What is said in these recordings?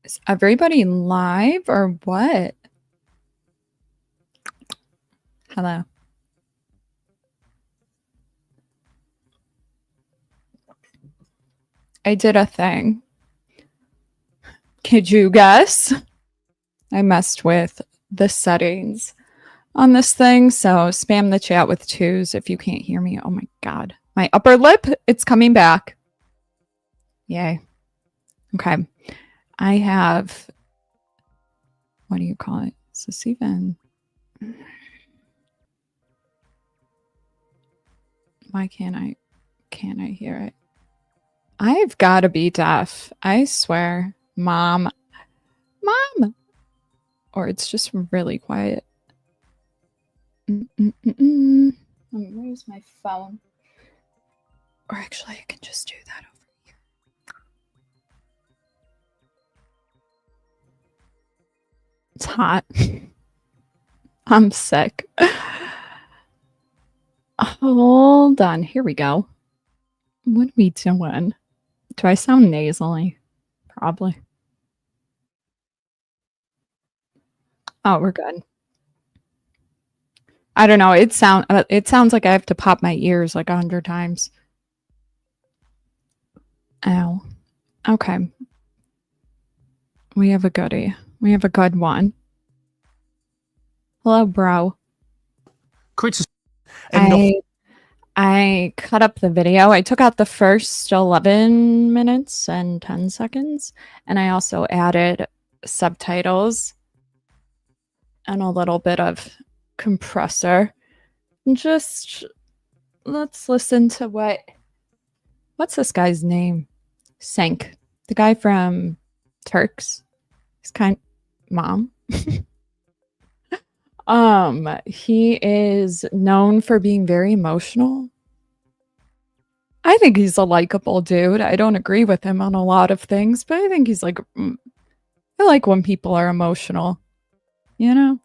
Is everybody live or what? Hello. I did a thing. Could you guess? I messed with the settings on this thing, so spam the chat with 2s if you can't hear me. Oh my god. My upper lip, it's coming back. Yay. Okay. I have, what do you call it? Is this even? Why can't I hear it? I've got to be deaf. I swear. Mom. Or it's just really quiet. Where's my phone? Or actually, I can just do that over here. It's hot. I'm sick. Hold on. Here we go. What are we doing? Do I sound nasally? Probably. Oh, we're good. I don't know. It sounds like I have to pop my ears like 100 times. Ow. Okay. We have a goodie. We have a good one. Hello, bro. I cut up the video. I took out the first 11 minutes and 10 seconds, and I also added subtitles and a little bit of compressor. Just let's listen to what's this guy's name? Sank. The guy from Turks. He's mom. He is known for being very emotional. I think he's a likable dude. I don't agree with him on a lot of things, but I think he's like, I like when people are emotional, you know?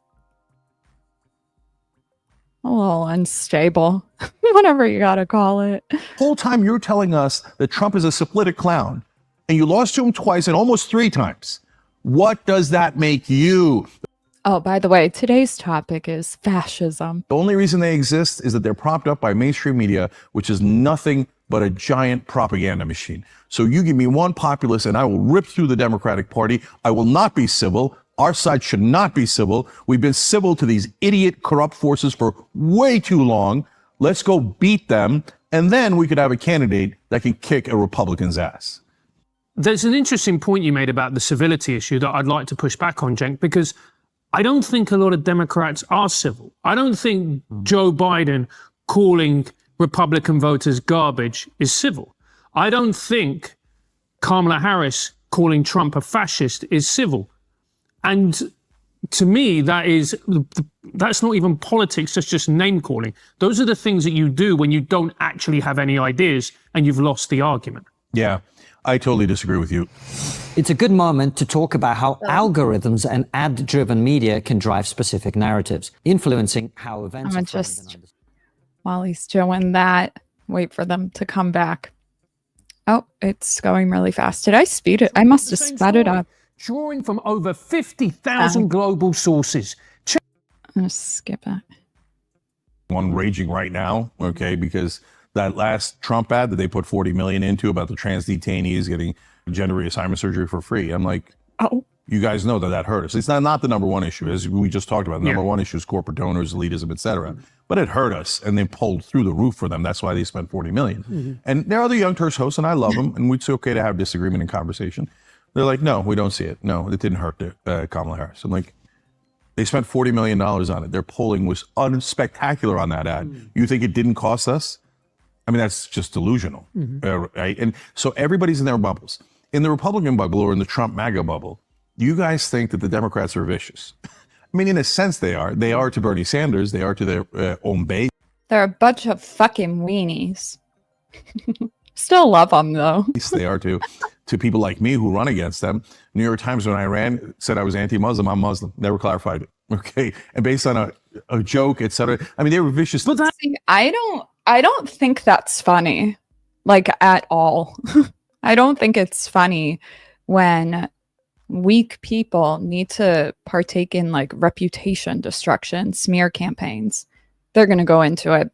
A little unstable, whatever you gotta call it. The whole time you're telling us that Trump is a syphilitic clown, and you lost to him twice and almost 3 times. What does that make you? Oh, by the way, today's topic is fascism. The only reason they exist is that they're propped up by mainstream media, which is nothing but a giant propaganda machine. So you give me one populist and I will rip through the Democratic Party. I will not be civil. Our side should not be civil. We've been civil to these idiot, corrupt forces for way too long. Let's go beat them. And then we could have a candidate that can kick a Republican's ass. There's an interesting point you made about the civility issue that I'd like to push back on, Cenk, because I don't think a lot of Democrats are civil. I don't think Joe Biden calling Republican voters garbage is civil. I don't think Kamala Harris calling Trump a fascist is civil. And to me, that's not even politics, that's just name calling. Those are the things that you do when you don't actually have any ideas and you've lost the argument. Yeah, I totally disagree with you. It's a good moment to talk about how algorithms and ad-driven media can drive specific narratives, influencing how events I'm just, while he's doing that, wait for them to come back. Oh, it's going really fast. Did I speed it? I must have sped it up. Drawing from over 50,000 global sources. I'm gonna skip it. One raging right now, okay, because that last Trump ad that they put 40 million into about the trans detainees getting gender reassignment surgery for free. I'm like, oh, you guys know that hurt us. It's not the number one issue, as we just talked about. The number one issue is corporate donors, elitism, etc. But it hurt us, and they pulled through the roof for them. That's why they spent 40 million. And there are other young Turks hosts, and I love them, and it's okay to have disagreement and conversation. They're like, no, we don't see it. No, it didn't hurt Kamala Harris. I'm like, they spent $40 million on it. Their polling was unspectacular on that ad. You think it didn't cost us? I mean, that's just delusional, right? And so everybody's in their bubbles. In the Republican bubble or in the Trump MAGA bubble, you guys think that the Democrats are vicious. I mean, in a sense, they are. They are to Bernie Sanders. They are to their own base. They're a bunch of fucking weenies. Still love them, though. They are to people like me who run against them. New York Times, when I ran, said I was anti-Muslim. I'm Muslim. Never clarified it. Okay. And based on a joke, etc. I mean, they were vicious. But see, I don't think that's funny, like, at all. I don't think it's funny when weak people need to partake in like reputation destruction, smear campaigns. They're going to go into it.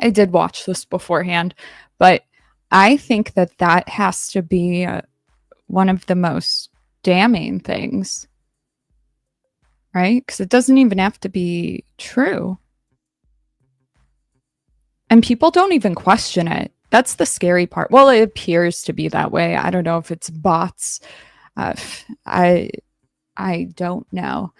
I did watch this beforehand, but I think that that has to be one of the most damning things, right? Because it doesn't even have to be true. And people don't even question it. That's the scary part. Well, it appears to be that way. I don't know if it's bots. I don't know.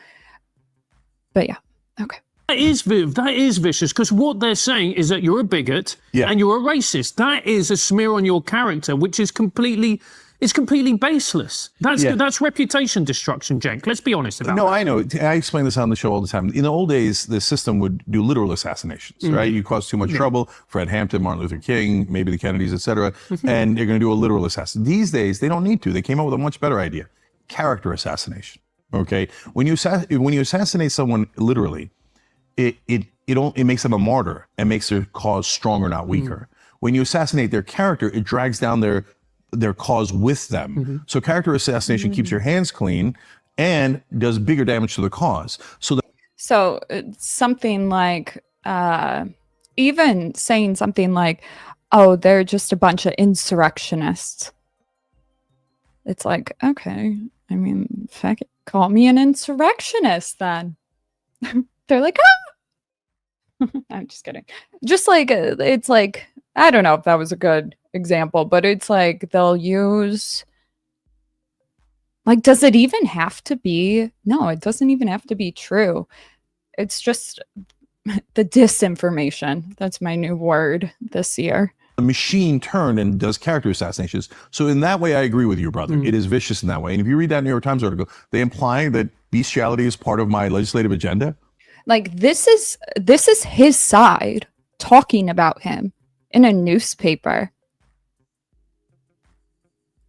But yeah, okay. That is vicious, because what they're saying is that you're a bigot and you're a racist. That is a smear on your character, which is completely baseless. That's reputation destruction, Cenk. Let's be honest about that. No, I know. I explain this on the show all the time. In the old days, the system would do literal assassinations, right? You cause too much trouble. Fred Hampton, Martin Luther King, maybe the Kennedys, etc., and they're going to do a literal assassination. These days, they don't need to. They came up with a much better idea: character assassination. Okay, when you assassinate someone literally, it makes them a martyr and makes their cause stronger, not weaker. When you assassinate their character, it drags down their cause with them. So character assassination keeps your hands clean and does bigger damage to the cause. So something like, even saying something like, oh, they're just a bunch of insurrectionists. It's like, okay, I mean, fuck it, call me an insurrectionist then. They're like, ah! I'm just kidding. Just like, it's like, I don't know if that was a good example, but it's like they'll use, like, does it even have to be? No, it doesn't even have to be true. It's just the disinformation. That's my new word this year. The machine turned and does character assassinations. So in that way, I agree with you, brother. It is vicious in that way. And if you read that New York Times article, they imply that bestiality is part of my legislative agenda. Like, this is his side talking about him in a newspaper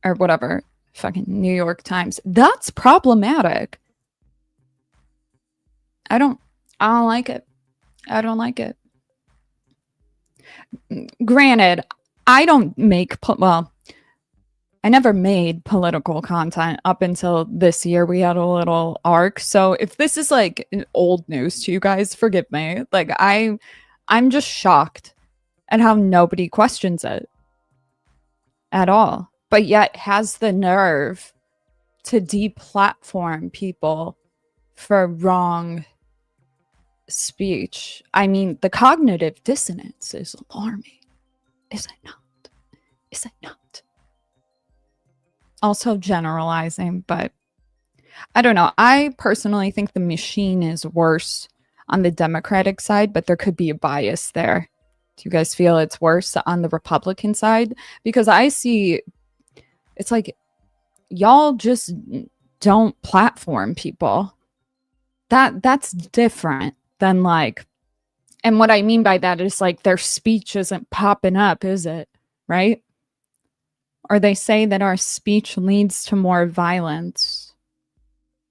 or whatever, fucking New York Times. That's problematic. I don't like it. I don't like it. Granted, I don't make, well, I never made political content up until this year. We had a little arc. So if this is like old news to you guys, forgive me. Like, I'm just shocked at how nobody questions it at all, but yet has the nerve to deplatform people for wrong speech. I mean, the cognitive dissonance is alarming. Is it not? Is it not? Also generalizing, but I don't know. I personally think the machine is worse on the Democratic side, but there could be a bias there. Do you guys feel it's worse on the Republican side? Because I see it's like y'all just don't platform people. That's different than like, and what I mean by that is like their speech isn't popping up, is it? Right? Or they say that our speech leads to more violence.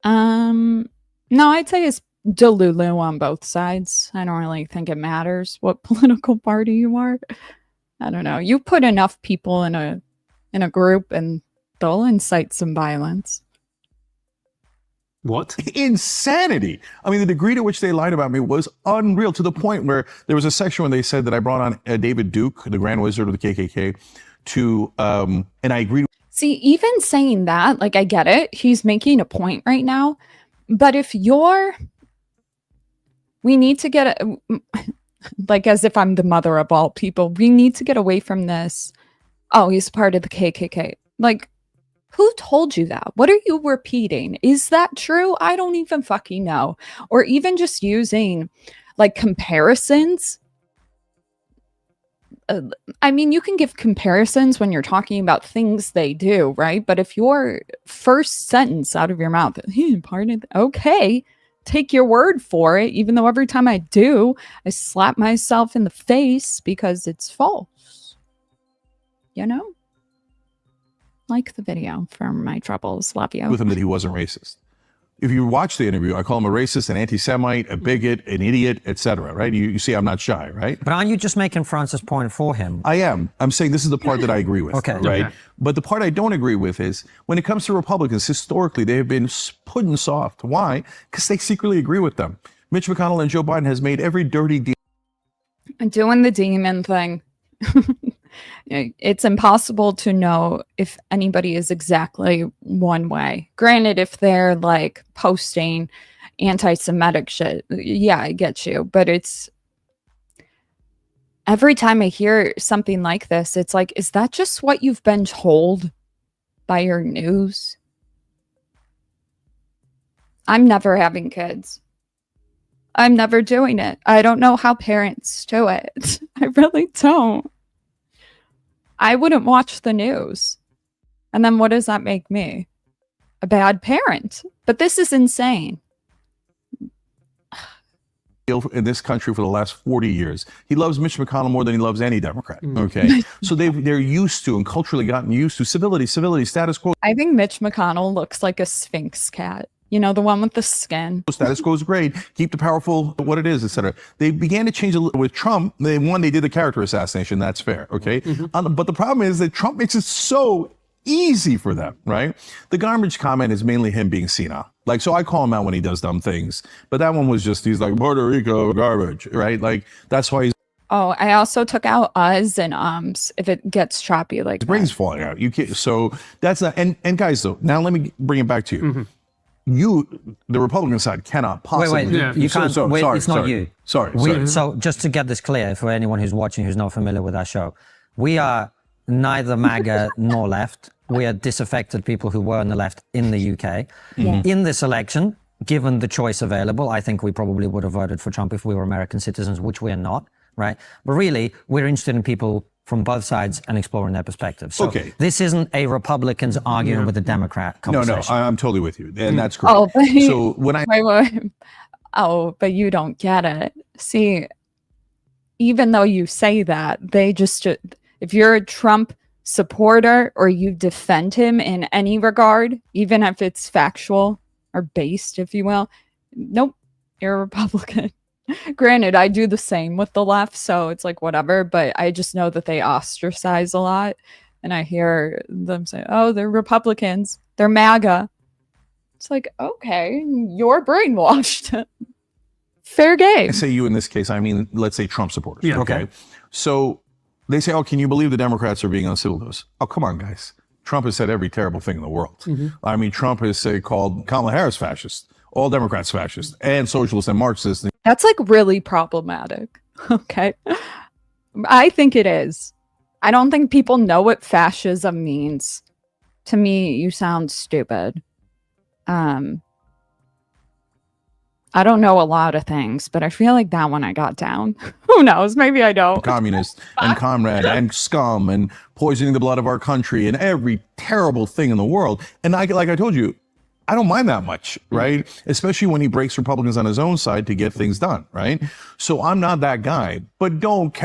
No, I'd say it's delulu on both sides. I don't really think it matters what political party you are. I don't know. You put enough people in a group and they'll incite some violence. What? Insanity. I mean, the degree to which they lied about me was unreal, to the point where there was a section when they said that I brought on David Duke, the Grand Wizard of the KKK, to, and I agreed. See, even saying that, like, I get it. He's making a point right now. But if we need to get, like, as if I'm the mother of all people, we need to get away from this. Oh, he's part of the KKK. Like, who told you that? What are you repeating? Is that true? I don't even fucking know. Or even just using, like, comparisons. I mean, you can give comparisons when you're talking about things they do, right? But if your first sentence out of your mouth, pardon, okay, take your word for it, even though every time I do, I slap myself in the face because it's false. You know? Like the video for my troubles. Love you. With him that he wasn't racist. If you watch the interview, I call him a racist, an anti-Semite, a bigot, an idiot, etc. Right? You see, I'm not shy, right? But aren't you just making Francis' point for him? I am. I'm saying this is the part that I agree with. Okay. Right? Okay. But the part I don't agree with is when it comes to Republicans, historically, they have been pudding soft. Why? Because they secretly agree with them. Mitch McConnell and Joe Biden has made every dirty deal. Doing the demon thing. It's impossible to know if anybody is exactly one way. Granted, if they're like posting anti-Semitic shit, yeah, I get you. But it's every time I hear something like this, it's like, is that just what you've been told by your news? I'm never having kids. I'm never doing it. I don't know how parents do it. I really don't. I wouldn't watch the news. And then what does that make me? A bad parent. But this is insane. In this country for the last 40 years. He loves Mitch McConnell more than he loves any Democrat. Okay. So they're used to and culturally gotten used to civility, status quo. I think Mitch McConnell looks like a Sphinx cat. You know, the one with the skin. Status quo is great. Keep the powerful what it is, etc. They began to change a little with Trump. They did the character assassination. That's fair. Okay. But the problem is that Trump makes it so easy for them, right? The garbage comment is mainly him being senile. Like, so I call him out when he does dumb things. But that one was just, he's like, Puerto Rico garbage, right? Like, that's why he's. Oh, I also took out us and ums if it gets choppy like His brain's that. falling out. You can't. So that's not. And guys, though, now let me bring it back to you. The Republican side cannot possibly. Wait, Yeah. you can't. Sorry, it's not you. Sorry. So just to get this clear for anyone who's watching who's not familiar with our show, we are neither MAGA nor left. We are disaffected people who were on the left in the UK. Yeah. In this election, given the choice available, I think we probably would have voted for Trump if we were American citizens, which we are not, right? But really, we're interested in people from both sides and exploring their perspectives. So Okay. this isn't a Republicans arguing with a Democrat No, conversation. I'm totally with you, and that's correct. Oh, but So when I wait. Oh, but you don't get it. See, even though you say that, they just, if you're a Trump supporter or you defend him in any regard, even if it's factual or based, if you will, nope, you're a Republican. Granted, I do the same with the left, so it's like whatever, but I just know that they ostracize a lot. And I hear them say, oh, they're Republicans, they're MAGA. It's like, okay, you're brainwashed. Fair game. I say you in this case, I mean, let's say Trump supporters. Yeah. Okay. So they say, oh, can you believe the Democrats are being uncivil to us? Oh, come on, guys. Trump has said every terrible thing in the world. I mean, Trump has called Kamala Harris fascist, all Democrats fascist, and socialist and Marxist. That's like really problematic. Okay. I think it is. I don't think people know what fascism means. To me, you sound stupid. I don't know a lot of things, but I feel like that one I got down. Who knows? Maybe I don't. Communist and comrade and scum and poisoning the blood of our country and every terrible thing in the world. And like I told you, I don't mind that much, right? Especially when he breaks Republicans on his own side to get things done, right? So I'm not that guy. But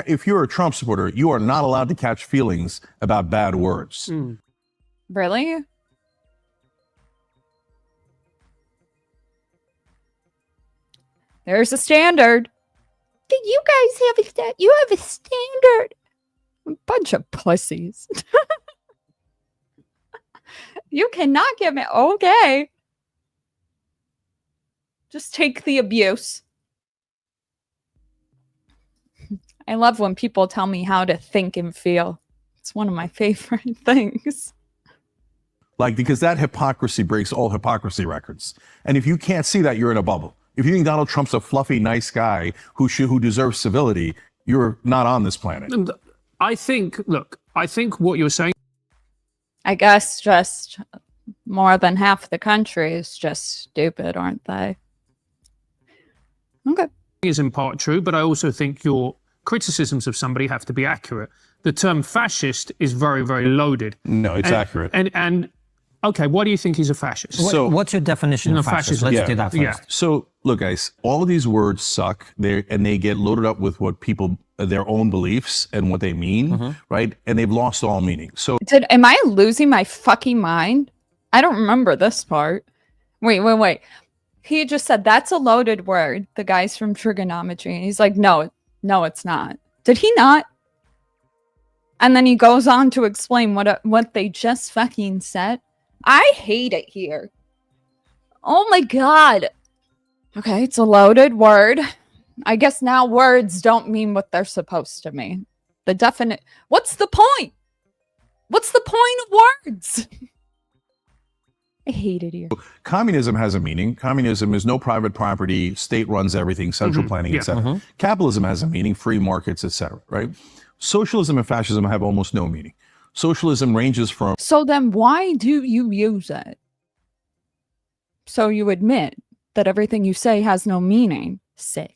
if you're a Trump supporter, you are not allowed to catch feelings about bad words. Really? There's a standard. You guys have a standard. A bunch of pussies. You cannot give me okay. Just take the abuse. I love when people tell me how to think and feel. It's one of my favorite things. Like, because that hypocrisy breaks all hypocrisy records. And if you can't see that, you're in a bubble. If you think Donald Trump's a fluffy, nice guy who deserves civility, you're not on this planet. I think what you're saying I guess just more than half the country is just stupid, aren't they? Okay. is in part true, but I also think your criticisms of somebody have to be accurate. The term fascist is very, very loaded. No, it's accurate. And okay, why do you think he's a fascist? So- What's your definition of fascist? fascism. Let's do that first. Yeah. So, look, guys, all of these words suck. They get loaded up with what people, their own beliefs and what they mean, right? And they've lost all meaning. So, Am I losing my fucking mind? I don't remember this part. Wait. He just said, that's a loaded word. The guy's from trigonometry. And he's like, no, it's not. Did he not? And then he goes on to explain what they just fucking said. I hate it here. Oh my God. Okay, it's a loaded word. I guess now words don't mean what they're supposed to mean. What's the point? What's the point of words? I hate it here. Communism has a meaning. Communism is no private property, state runs everything, central planning, etc. Capitalism has a meaning, free markets, etc. Right? Socialism and fascism have almost no meaning. Socialism ranges from... So then why do you use it? So you admit that everything you say has no meaning. Sick.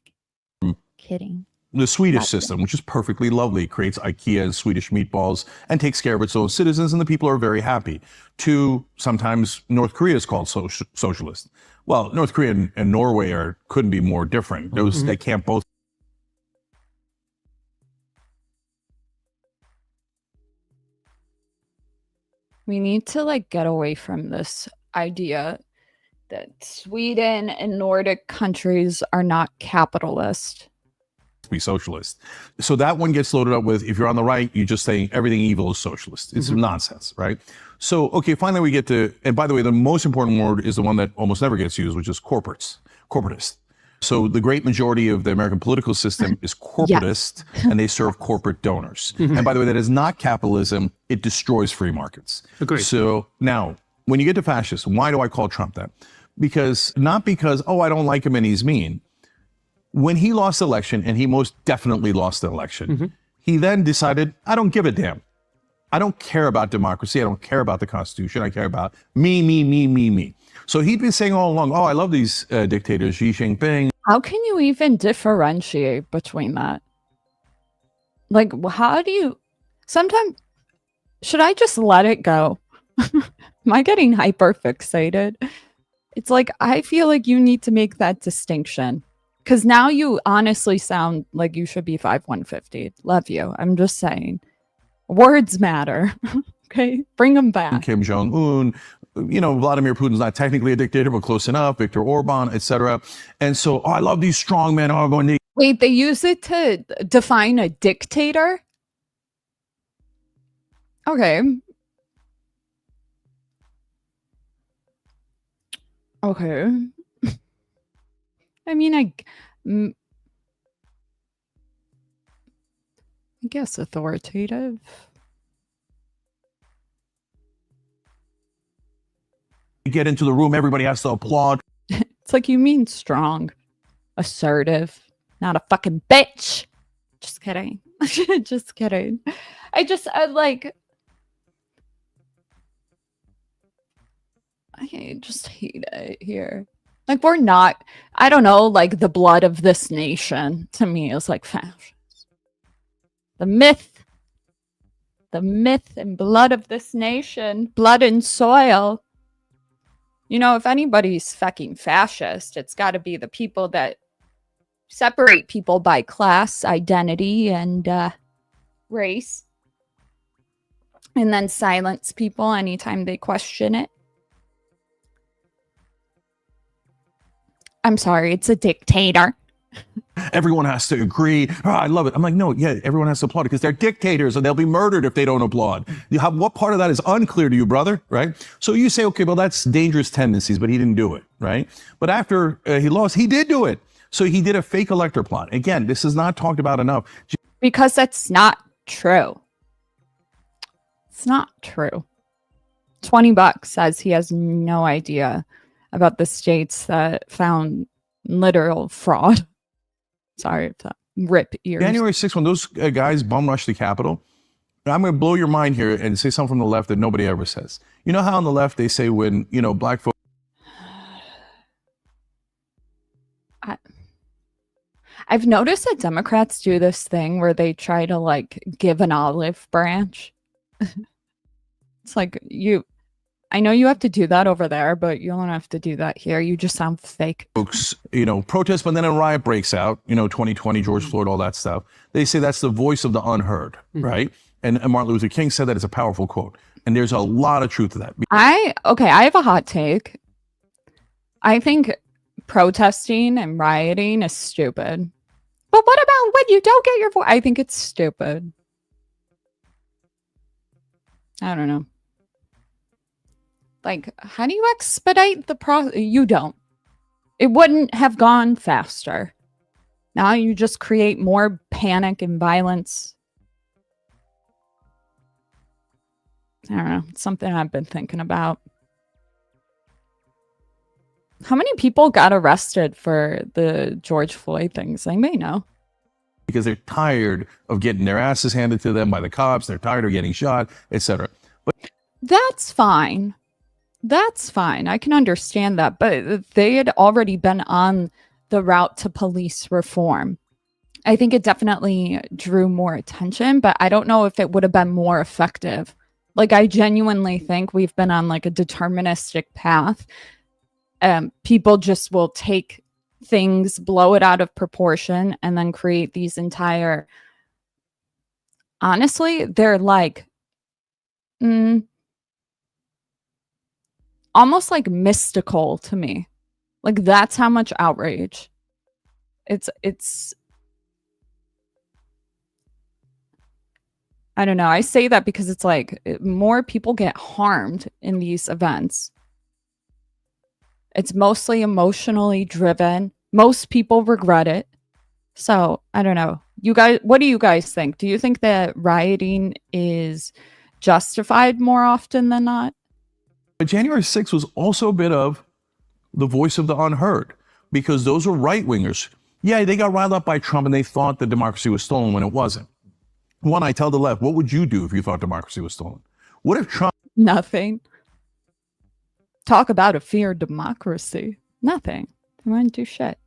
Kidding. The Swedish system, which is perfectly lovely, creates IKEA and Swedish meatballs and takes care of its own citizens, and the people are very happy. Sometimes North Korea is called socialist. Well, North Korea and Norway couldn't be more different. They can't both. We need to like get away from this idea that Sweden and Nordic countries are not capitalist. Be socialist. So that one gets loaded up with, if you're on the right, you're just saying everything evil is socialist. It's nonsense, right? So, okay, finally we get to, and by the way, the most important word is the one that almost never gets used, which is corporatist. So the great majority of the American political system is corporatist, and they serve corporate donors. And by the way, that is not capitalism. It destroys free markets. Agreed. So now, when you get to fascist, why do I call Trump that? Not because, oh, I don't like him and he's mean. When he lost the election, and he most definitely lost the election, he then decided, I don't give a damn. I don't care about democracy. I don't care about the Constitution. I care about me. So he'd been saying all along, oh, I love these dictators, Xi Jinping. How can you even differentiate between that? Like, how do you... Sometimes, should I just let it go? Am I getting hyper fixated? It's like, I feel like you need to make that distinction. Because now you honestly sound like you should be 5'150". Love you. I'm just saying. Words matter. Okay? Bring them back. Kim Jong-un, Vladimir Putin's not technically a dictator, but close enough. Viktor Orban, etc. And so, I love these strong men. Oh, I'm going to... Wait, they use it to define a dictator? Okay. Okay. I mean, I guess authoritative. Get into the room, everybody has to applaud. It's like, you mean strong, assertive, not a fucking bitch. Just kidding. Just kidding. I just hate it here. Like, we're not, I don't know, like, the blood of this nation to me is like fascist. The myth and blood of this nation, blood and soil. If anybody's fucking fascist, it's got to be the people that separate people by class, identity, and race. And then silence people anytime they question it. I'm sorry, it's a dictator. Everyone has to agree. Oh, I love it. I'm like, no, yeah, everyone has to applaud because they're dictators and they'll be murdered if they don't applaud. What part of that is unclear to you, brother? Right? So you say, okay, well, that's dangerous tendencies, but he didn't do it, right? But after he lost, he did do it. So he did a fake elector plot. Again, this is not talked about enough. Because that's not true. It's not true. $20 says he has no idea about the states that found literal fraud. Sorry if that rip ears. January 6th, when those guys bum rushed the Capitol, I'm going to blow your mind here and say something from the left that nobody ever says. You know how on the left they say when, black folks... I've noticed that Democrats do this thing where they try to, like, give an olive branch. It's like, I know you have to do that over there, but you don't have to do that here. You just sound fake. Folks, protest, but then a riot breaks out, 2020, George Floyd, all that stuff. They say that's the voice of the unheard, right? And Martin Luther King said that. It's a powerful quote. And there's a lot of truth to that. I have a hot take. I think protesting and rioting is stupid. But what about when you don't get your voice? I think it's stupid. I don't know. Like, how do you expedite the process? You don't. It wouldn't have gone faster. Now you just create more panic and violence. I don't know. It's something I've been thinking about. How many people got arrested for the George Floyd things? They may know. Because they're tired of getting their asses handed to them by the cops. They're tired of getting shot, etc. But that's fine. That's fine. I can understand that. But they had already been on the route to police reform. I think it definitely drew more attention, but I don't know if it would have been more effective. Like, I genuinely think we've been on like a deterministic path. People just will take things, blow it out of proportion, and then create these entire, honestly, they're like almost like mystical to me. Like, that's how much outrage. It's I don't know. I say that because it's like more people get harmed in these events. It's mostly emotionally driven. Most people regret it. So, I don't know. You guys, what do you guys think? Do you think that rioting is justified more often than not? But January 6th was also a bit of the voice of the unheard, because those were right-wingers. Yeah, they got riled up by Trump and they thought that democracy was stolen when it wasn't. One, I tell the left, what would you do if you thought democracy was stolen? What if Trump... Nothing. Talk about a feared democracy. Nothing. They wouldn't do shit.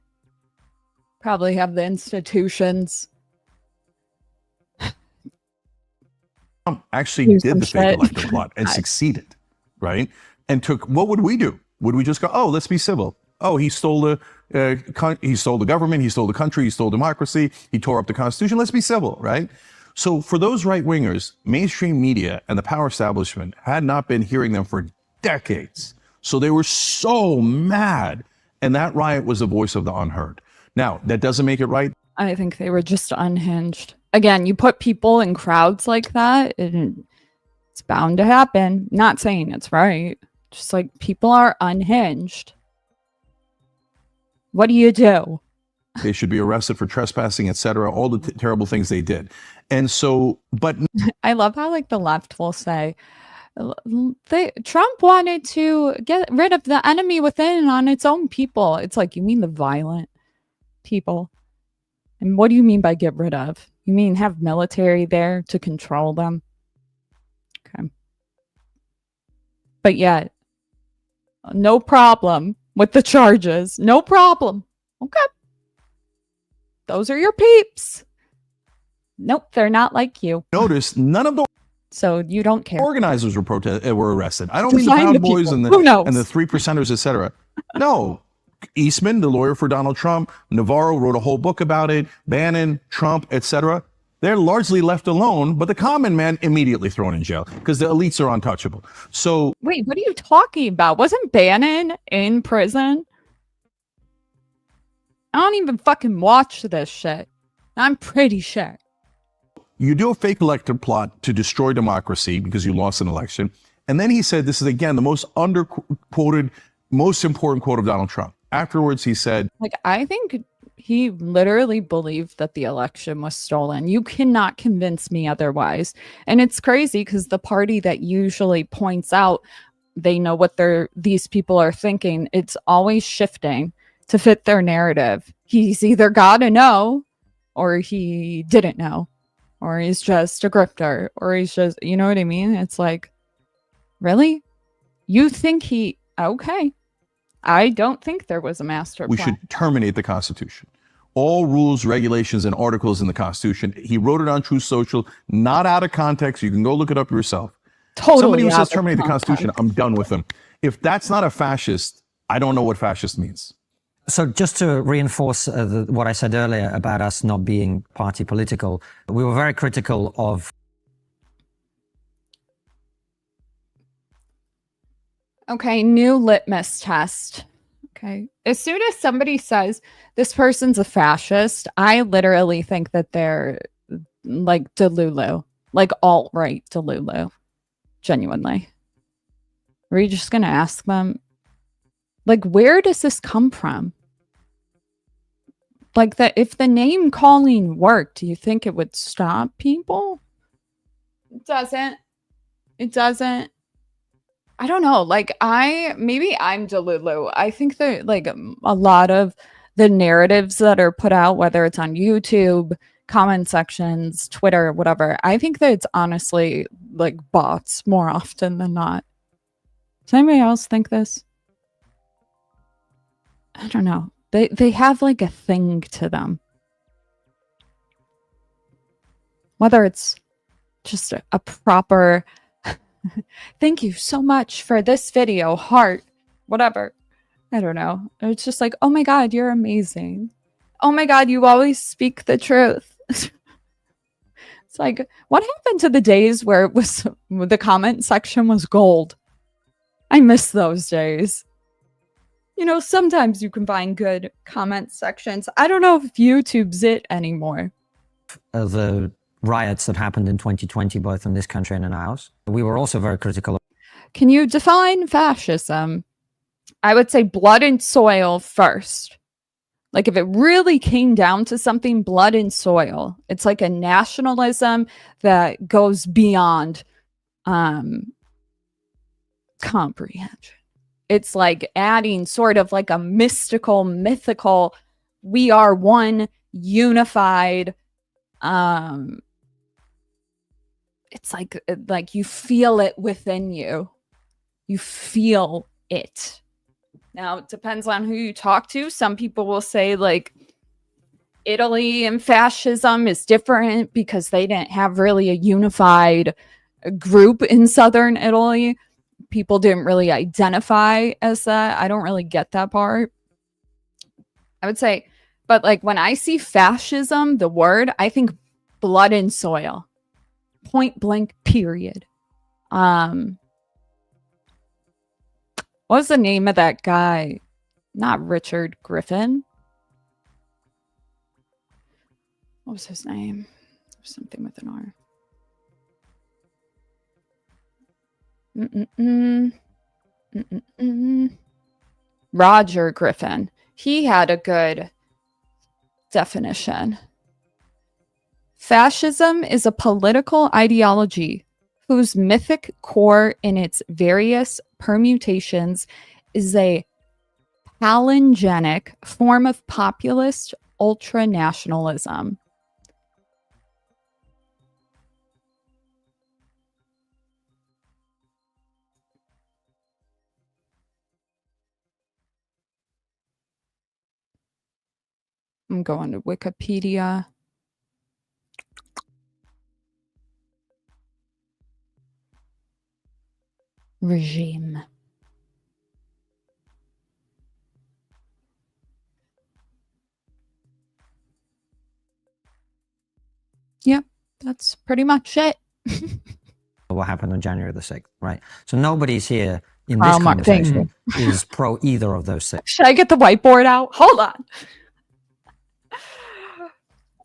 Probably have the institutions. Trump actually did the fake electoral plot and succeeded, right? And took, what would we do? Would we just go, oh, let's be civil? Oh, he stole the government, he stole the country, he stole democracy, he tore up the Constitution. Let's be civil, right? So for those right-wingers, mainstream media and the power establishment had not been hearing them for decades. So they were so mad. And that riot was the voice of the unheard. Now, that doesn't make it right. I think they were just unhinged. Again, you put people in crowds like that, and it's bound to happen. Not saying it's right. Just like, people are unhinged. What do you do? They should be arrested for trespassing, etc. All the terrible things they did. And so, but I love how like the left will say, Trump wanted to get rid of the enemy within on its own people. It's like, you mean the violent people? And what do you mean by get rid of? You mean have military there to control them? Okay. But yet, no problem with the charges. No problem. Okay. Those are your peeps. Nope, they're not like you. Notice none of the so you don't care. Organizers were arrested. I don't mean the Proud Boys and the Three Percenters, etc. No. Eastman, the lawyer for Donald Trump, Navarro wrote a whole book about it, Bannon, Trump, etc. They're largely left alone, but the common man immediately thrown in jail because the elites are untouchable. So wait, what are you talking about? Wasn't Bannon in prison? I don't even fucking watch this shit. I'm pretty sure. You do a fake electoral plot to destroy democracy because you lost an election. And then he said, this is again the most underquoted, most important quote of Donald Trump. Afterwards, he said, like, I think he literally believed that the election was stolen. You cannot convince me otherwise. And it's crazy because the party that usually points out they know what these people are thinking, it's always shifting to fit their narrative. He's either got to know or he didn't know, or he's just a grifter, or he's just, you know what I mean? It's like, really? You think okay. I don't think there was a master plan. We should terminate the Constitution. All rules, regulations, and articles in the Constitution. He wrote it on Truth Social, not out of context. You can go look it up yourself. Totally. Somebody who says terminate the Constitution, I'm done with them. If that's not a fascist, I don't know what fascist means. So just to reinforce what I said earlier about us not being party political, we were very critical of... Okay, new litmus test. Okay. As soon as somebody says this person's a fascist, I literally think that they're like Delulu, like alt-right Delulu. Genuinely. Are you just going to ask them, like, where does this come from? Like, that if the name calling worked, do you think it would stop people? It doesn't. It doesn't. I don't know. Like, maybe I'm Delulu. I think that, like, a lot of the narratives that are put out, whether it's on YouTube, comment sections, Twitter, whatever, I think that it's honestly like bots more often than not. Does anybody else think this? I don't know. They have like a thing to them. Whether it's just a proper thank you so much for this video, heart, whatever. I don't know. It's just like, oh my God, you're amazing. Oh my God, you always speak the truth. It's like, what happened to the days where it was the comment section was gold? I miss those days. You know, sometimes you can find good comment sections. I don't know if YouTube's it anymore. The riots that happened in 2020, both in this country and in ours, we were also very critical. Can you define fascism? I would say blood and soil first. Like, if it really came down to something, blood and soil. It's like a nationalism that goes beyond comprehension. It's like adding sort of like a mystical, mythical, we are one, unified. It's like you feel it within you. You feel it. Now, it depends on who you talk to. Some people will say, like, Italy and fascism is different because they didn't have really a unified group in southern Italy. People didn't really identify as that. I don't really get that part. I would say, but like when I see fascism, the word, I think blood and soil. Point blank, period. What was the name of that guy? Not Richard Griffin. What was his name? Something with an R. Roger Griffin. He had a good definition. Fascism is a political ideology whose mythic core in its various permutations is a palingenic form of populist ultranationalism. I'm going to Wikipedia. Regime. Yep, that's pretty much it. What happened on January the 6th, right? So nobody's here in this conversation is pro either of those things. Should I get the whiteboard out? Hold on.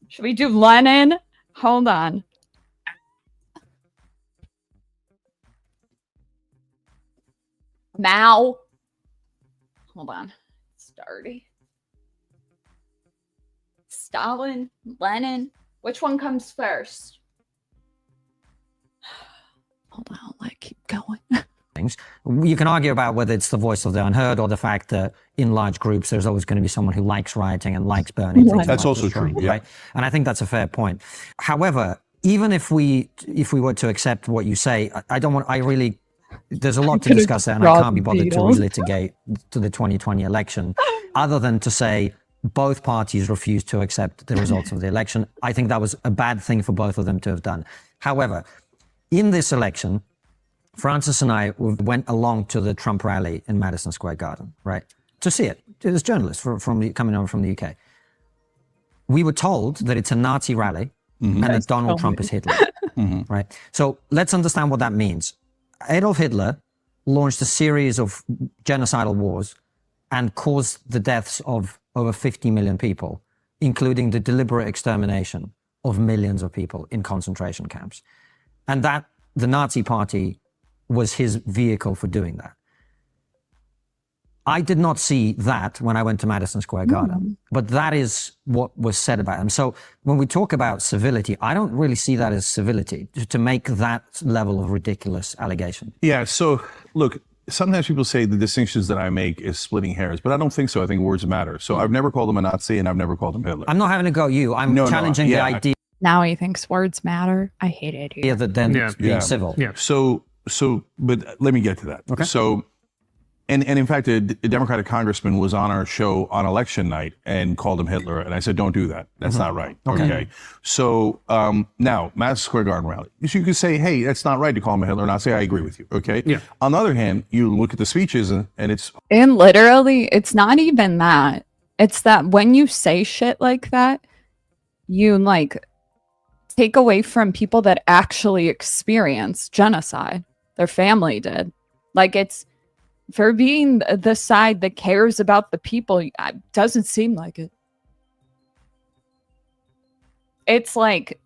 Should we do Lenin? Hold on. Mao. Hold on. Starty. Stalin. Lenin. Which one comes first? Hold on. I'll keep going. You can argue about whether it's the voice of the unheard or the fact that in large groups there's always going to be someone who likes rioting and likes burning. That's also true, yeah. Right? And I think that's a fair point. However, even if we were to accept what you say, there's a lot to discuss there, and I can't be bothered to relitigate to the 2020 election, other than to say both parties refused to accept the results of the election. I think that was a bad thing for both of them to have done. However, in this election, Francis and I went along to the Trump rally in Madison Square Garden, right? To see it as journalists coming over from the UK. We were told that it's a Nazi rally and that Donald Trump is Hitler, right? So let's understand what that means. Adolf Hitler launched a series of genocidal wars and caused the deaths of over 50 million people, including the deliberate extermination of millions of people in concentration camps. And that the Nazi Party was his vehicle for doing that. I did not see that when I went to Madison Square Garden, but that is what was said about him. So when we talk about civility, I don't really see that as civility, to make that level of ridiculous allegation. Yeah, so look, sometimes people say the distinctions that I make is splitting hairs, but I don't think so. I think words matter. So I've never called him a Nazi and I've never called him Hitler. I'm not having a go at you. I'm challenging the idea Now he thinks words matter. I hate it here. that then being civil. Yeah. So, but let me get to that. Okay. So, and in fact, a Democratic congressman was on our show on election night and called him Hitler. And I said, don't do that. That's not right. Okay. So now, Madison Square Garden rally. So you could say, hey, that's not right to call him a Hitler. And I'll say, I agree with you. Okay. Yeah. On the other hand, you look at the speeches and it's. And literally, it's not even that. It's that when you say shit like that, you like take away from people that actually experienced genocide. Their family did. Like, it's for being the side that cares about the people. It doesn't seem like it. It's like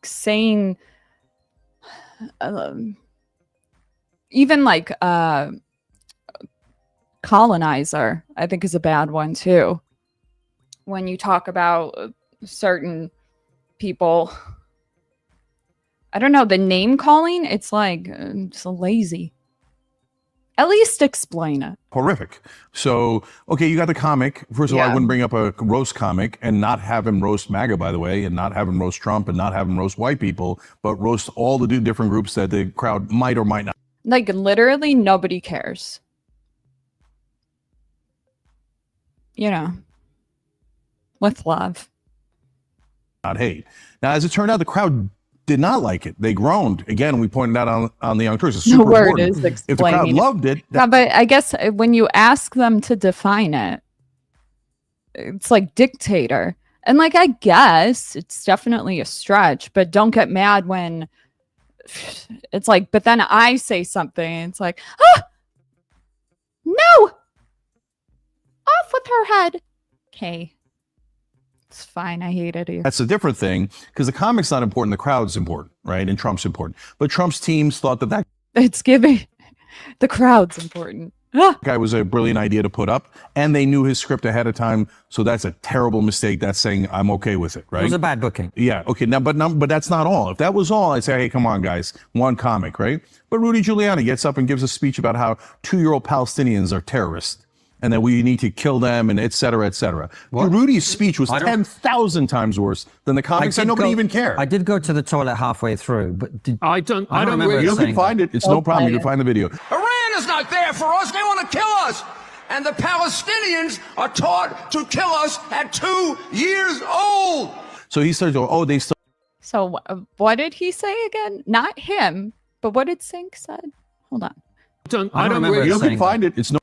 saying, even like colonizer, I think is a bad one too. When you talk about certain people, I don't know, the name calling, it's like just lazy. At least explain it. Horrific. So, okay, you got the comic. First of all, I wouldn't bring up a roast comic and not have him roast MAGA, by the way, and not have him roast Trump and not have him roast white people, but roast all the different groups that the crowd might or might not. Like, literally nobody cares. You know, with love. Not hate. Now, as it turned out, the crowd did not like it. They groaned. Again, we pointed out on the Young Turks. The word is explaining. If the crowd loved it. Yeah, but I guess when you ask them to define it, it's like dictator. And like, I guess it's definitely a stretch, but don't get mad when it's like, but then I say something. It's like, no, off with her head. Okay. It's fine. I hate it here. That's a different thing because the comic's not important. The crowd's important, right? And Trump's important. But Trump's teams thought that it's giving the crowd's important. Guy was a brilliant idea to put up, and they knew his script ahead of time. So that's a terrible mistake. That's saying I'm okay with it, right? It was a bad booking. Yeah. Okay. But that's not all. If that was all, I'd say, hey, come on, guys, one comic, right? But Rudy Giuliani gets up and gives a speech about how 2-year-old Palestinians are terrorists and that we need to kill them, and et cetera, et cetera. Rudy's speech was 10,000 times worse than the comics, and nobody even cared. I did go to the toilet halfway through, but I don't remember. really You can find it. It's no problem. You can find the video. Iran is not there for us. They want to kill us. And the Palestinians are taught to kill us at 2 years old. So he started going, oh, they still. So what did he say again? Not him, but what did Sink said? Hold on. I don't remember. You can find it. It's no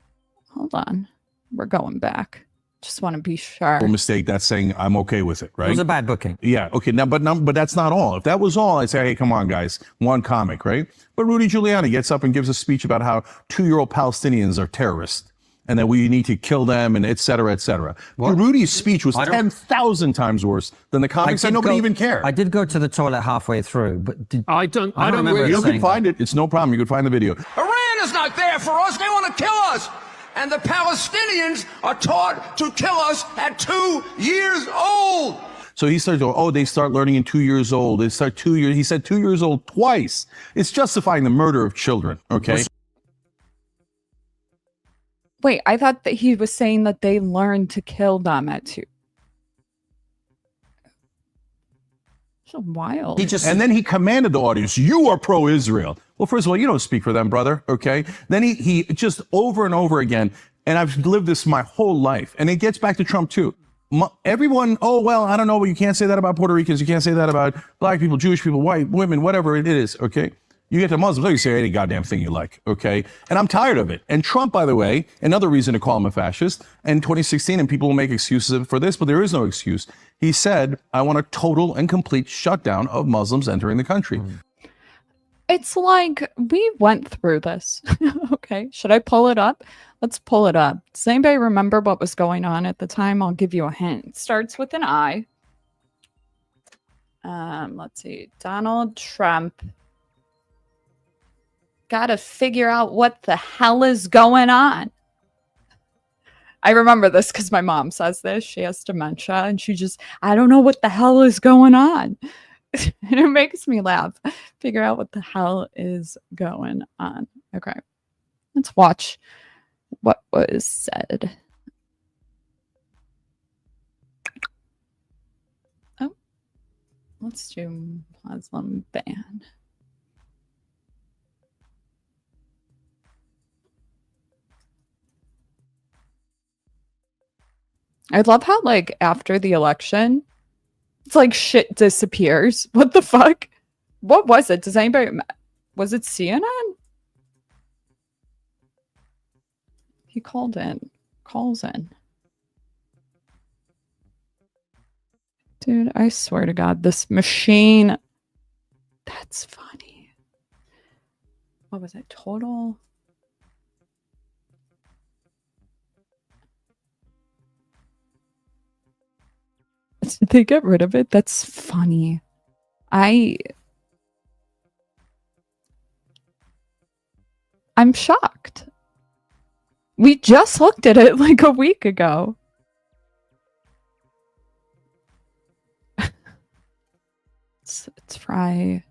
Hold on. We're going back. Just want to be sure. mistake. That's saying I'm okay with it, right? it was a bad booking. Yeah. Okay. But that's not all. If that was all, I'd say, hey, come on, guys, one comic, right? But Rudy Giuliani gets up and gives a speech about how 2-year-old Palestinians are terrorists and that we need to kill them, and et cetera, et cetera. Rudy's speech was 10,000 times worse than the comics, and nobody even cared. I did go to the toilet halfway through, but I don't remember. You can find it. It's no problem. You can find the video. Iran is not there for us. They want to kill us. And the Palestinians are taught to kill us at 2 years old. So he started going, oh, they start learning in 2 years old. They start 2 years. He said 2 years old twice. It's justifying the murder of children. Okay. Wait, I thought that he was saying that they learned to kill them at 2. So wild. And then he commanded the audience, you are pro-Israel. Well, first of all, you don't speak for them, brother, okay? Then he just over and over again, and I've lived this my whole life, and it gets back to Trump too. Everyone, oh, well, I don't know, but you can't say that about Puerto Ricans, you can't say that about black people, Jewish people, white women, whatever it is, okay? You get to Muslims, you say any goddamn thing you like, okay? And I'm tired of it. And Trump, by the way, another reason to call him a fascist, in 2016, and people will make excuses for this, but there is no excuse. He said, I want a total and complete shutdown of Muslims entering the country. It's like we went through this. Okay, should I pull it up? Let's pull it up. Does anybody remember what was going on at the time? I'll give you a hint. It starts with an I. Let's see. Donald Trump. Gotta figure out what the hell is going on. I remember this because my mom says this. She has dementia and she just, I don't know what the hell is going on. And it makes me laugh. Figure out what the hell is going on. Okay. Let's watch what was said. Oh, let's do Muslim ban. I love how, like, after the election, it's like shit disappears. What the fuck? What was it? Does anybody... Was it CNN? He called in. Calls in. Dude, I swear to God, this machine... That's funny. What was it? Total... Did they get rid of it? That's funny. I'm shocked. We just looked at it like a week ago. Let's try.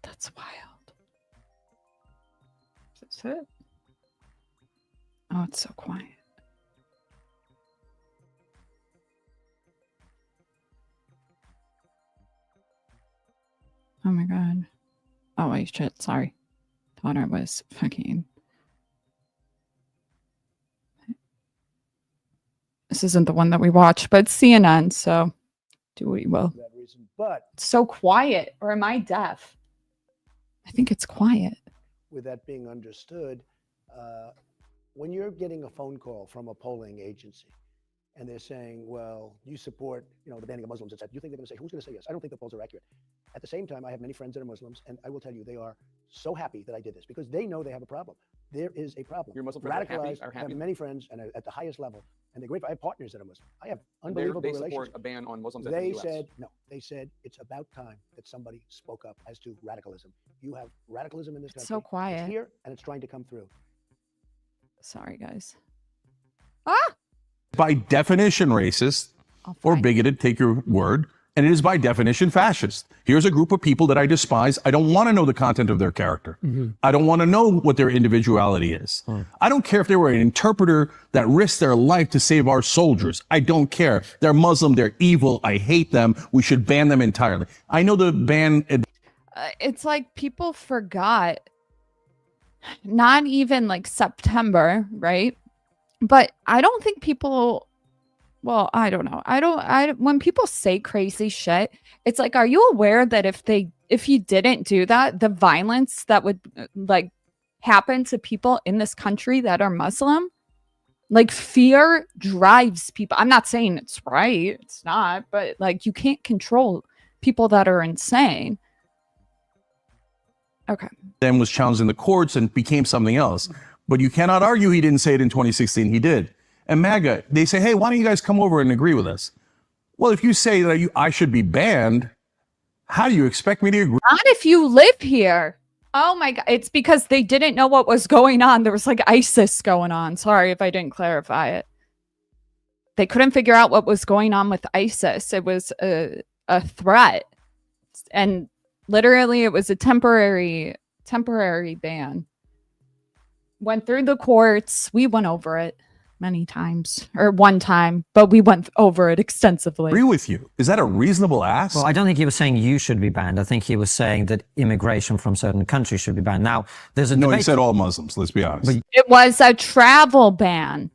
That's wild. That's it. Oh, it's so quiet. Oh my God. Oh, wait, shit. Sorry. Thought I was fucking... This isn't the one that we watched, but it's CNN, so do what you will. But it's so quiet, or am I deaf? I think it's quiet. with that being understood, when you're getting a phone call from a polling agency and they're saying, well, you support, the banning of Muslims, etc., you think they're going to say, who's going to say yes? I don't think the polls are accurate. At the same time, I have many friends that are Muslims, and I will tell you, they are so happy that I did this because they know they have a problem. There is a problem. Your Muslim friends Radicalized, are I happy? have many friends and at the highest level, and they're great. I have partners that are Muslim. I have unbelievable They relationships. support a ban on Muslims in They the US. said, no, they said it's about time that somebody spoke up as to radicalism. You have radicalism in this country. So quiet. It's here and it's trying to come through. Sorry, guys. Ah! By definition racist or bigoted, take your word, and it is by definition fascist. Here's a group of people that I despise. I don't want to know the content of their character. I don't want to know what their individuality is. I don't care if they were an interpreter that risked their life to save our soldiers. I don't care. They're Muslim. They're evil. I hate them. We should ban them entirely. I know the ban... It's like people forgot. Not even like September, right? But I don't think people... Well, I don't know. When people say crazy shit, it's like, are you aware that if you didn't do that, the violence that would like happen to people in this country that are Muslim, like fear drives people. I'm not saying it's right. It's not, but like you can't control people that are insane. Okay. Then was challenged in the courts and became something else. But you cannot argue he didn't say it in 2016. He did. And MAGA, they say, hey, why don't you guys come over and agree with us? Well, if you say that I should be banned, how do you expect me to agree? Not if you live here. Oh my God. It's because they didn't know what was going on. There was like ISIS going on. Sorry if I didn't clarify it. They couldn't figure out what was going on with ISIS. It was a threat. And literally it was a temporary ban. Went through the courts. We went over it many times, or one time, but we went over it extensively. Agree with you. Is that a reasonable ask? Well, I don't think he was saying you should be banned. I think he was saying that immigration from certain countries should be banned. Now, there's a no, debate. he said all Muslims, let's be honest. But It was a travel ban.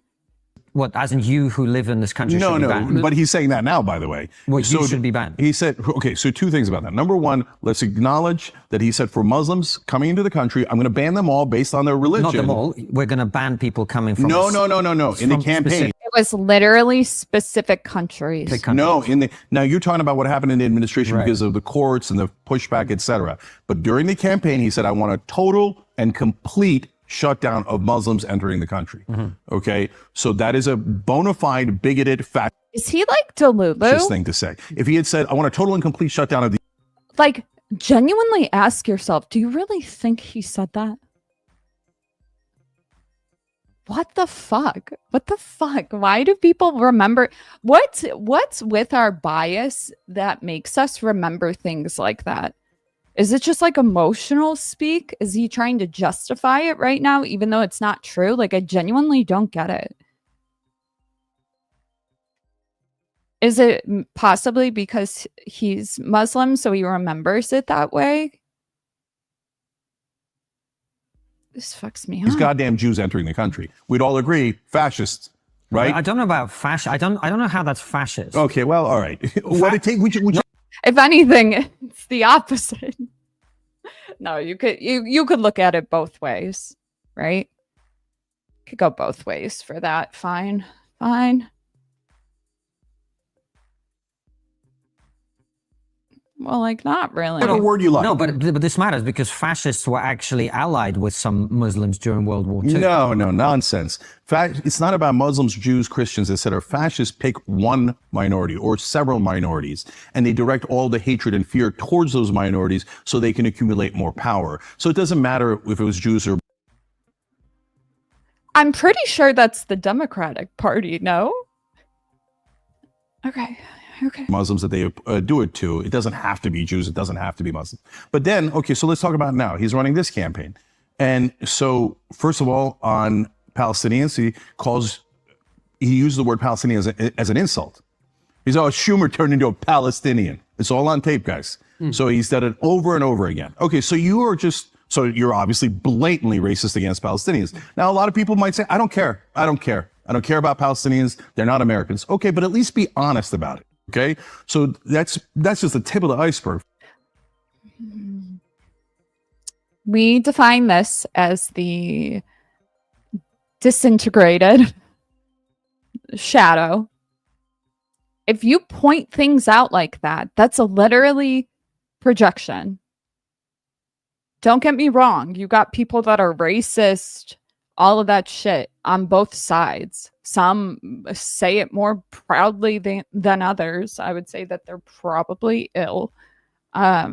What, as in you who live in this country should be banned? But he's saying that now, by the way. Well, you should be banned. He said, okay, so two things about that. Number one, let's acknowledge that he said for Muslims coming into the country, I'm going to ban them all based on their religion. Not them all. We're going to ban people coming from... No. In the campaign. It was literally specific countries. No, now you're talking about what happened in the administration because of the courts and the pushback, etc. But during the campaign, he said, I want a total and complete shutdown of Muslims entering the country. Okay, so that is a bona fide bigoted fact. Is he like Delulu? Thing to say. If he had said, I want a total and complete shutdown of the... Like, genuinely ask yourself, do you really think he said that? What the fuck? What the fuck? Why do people remember? What's with our bias that makes us remember things like that? Is it just like emotional speak? Is he trying to justify it right now, even though it's not true? Like, I genuinely don't get it. Is it possibly because he's Muslim, so he remembers it that way? This fucks me up. These goddamn Jews entering the country. We'd all agree, fascists, right? I don't know about fascist. I don't know how that's fascist. Okay, well, all right. If anything, it's the opposite. No, you could look at it both ways, right? Could go both ways for that. Fine. Well, like, not really. Whatever word you like. No, but this matters because fascists were actually allied with some Muslims during World War II. No, nonsense. It's not about Muslims, Jews, Christians, etc. Fascists pick one minority or several minorities, and they direct all the hatred and fear towards those minorities so they can accumulate more power. So it doesn't matter if it was Jews or... I'm pretty sure that's the Democratic Party, no? Okay. Muslims that they do it to. It doesn't have to be Jews. It doesn't have to be Muslims. But then, okay, so let's talk about now. He's running this campaign. And so, first of all, on Palestinians, he used the word Palestinian as an insult. He's, Schumer turned into a Palestinian. It's all on tape, guys. So he's done it over and over again. Okay, so you're obviously blatantly racist against Palestinians. Now, a lot of people might say, I don't care about Palestinians. They're not Americans. Okay, but at least be honest about it. Okay, so that's just the tip of the iceberg. We define this as the disintegrated shadow. If you point things out like that, that's a literally projection. Don't get me wrong. You got people that are racist, all of that shit on both sides. Some say it more proudly than others. I would say that they're probably ill. For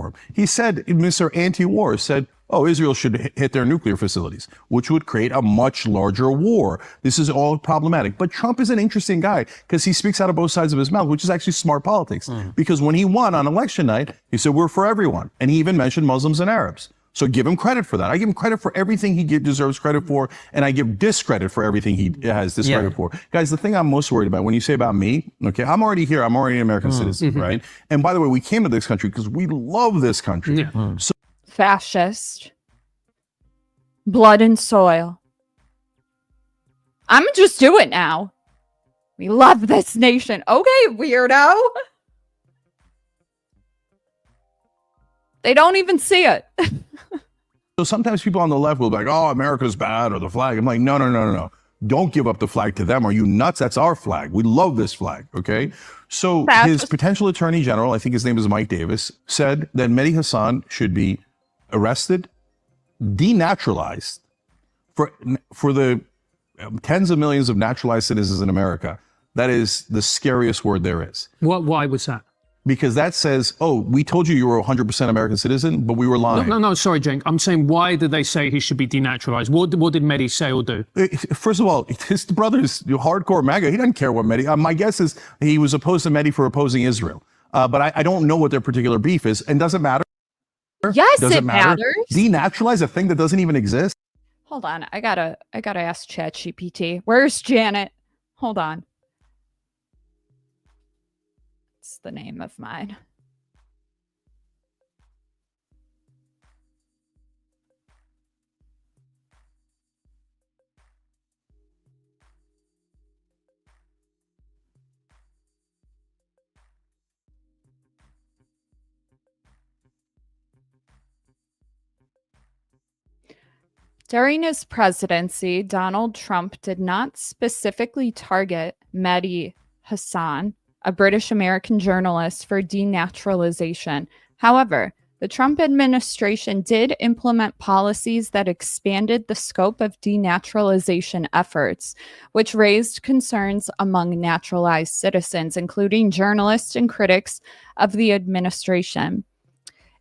him. He said, Mr. Anti-War said, Israel should hit their nuclear facilities, which would create a much larger war. This is all problematic. But Trump is an interesting guy because he speaks out of both sides of his mouth, which is actually smart politics. Because when he won on election night, he said, we're for everyone. And he even mentioned Muslims and Arabs. So give him credit for that. I give him credit for everything he deserves credit for, and I give discredit for everything he has discredit for. Guys, the thing I'm most worried about, when you say about me, okay, I'm already here. I'm already an American citizen, right? And by the way, we came to this country because we love this country. So Fascist. Blood and soil. I'm just do it now. We love this nation. Okay, weirdo. They don't even see it. So sometimes people on the left will be like, America's bad, or the flag. I'm like, no. Don't give up the flag to them. Are you nuts? That's our flag. We love this flag, okay? So his potential attorney general, I think his name is Mike Davis, said that Mehdi Hassan should be arrested, denaturalized for the tens of millions of naturalized citizens in America. That is the scariest word there is. Why was that? Because that says, we told you were 100% American citizen, but we were lying. No, sorry, Cenk. I'm saying, why did they say he should be denaturalized? What did Mehdi say or do? First of all, his brother is hardcore MAGA. He doesn't care what Mehdi... my guess is he was opposed to Mehdi for opposing Israel. But I don't know what their particular beef is, and doesn't matter. Yes, it matters. Denaturalize a thing that doesn't even exist? Hold on. I gotta ask ChatGPT. Where's Janet? Hold on. It's the name of mine. During his presidency, Donald Trump did not specifically target Mehdi Hassan, a British American journalist, for denaturalization. However, the Trump administration did implement policies that expanded the scope of denaturalization efforts, which raised concerns among naturalized citizens, including journalists and critics of the administration.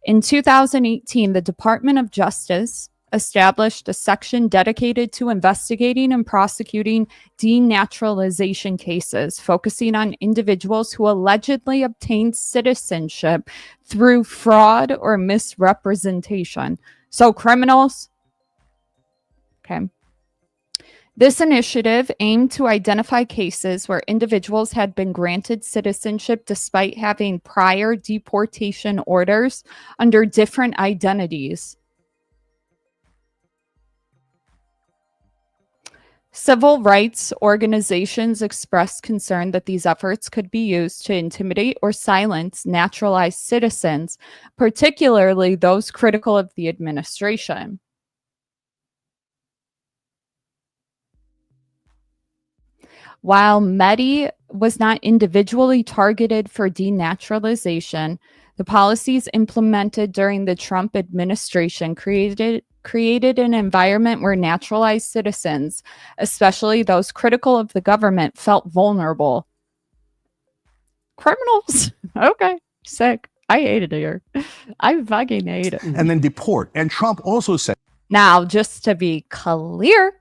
In 2018, the Department of Justice established a section dedicated to investigating and prosecuting denaturalization cases, focusing on individuals who allegedly obtained citizenship through fraud or misrepresentation. So criminals. Okay. This initiative aimed to identify cases where individuals had been granted citizenship despite having prior deportation orders under different identities. Civil rights organizations expressed concern that these efforts could be used to intimidate or silence naturalized citizens, particularly those critical of the administration. While Mehdi was not individually targeted for denaturalization, the policies implemented during the Trump administration created an environment where naturalized citizens, especially those critical of the government, felt vulnerable. Criminals? Okay, sick. I hate it here. I fucking hate it. And then deport. And Trump also said... Now, just to be clear,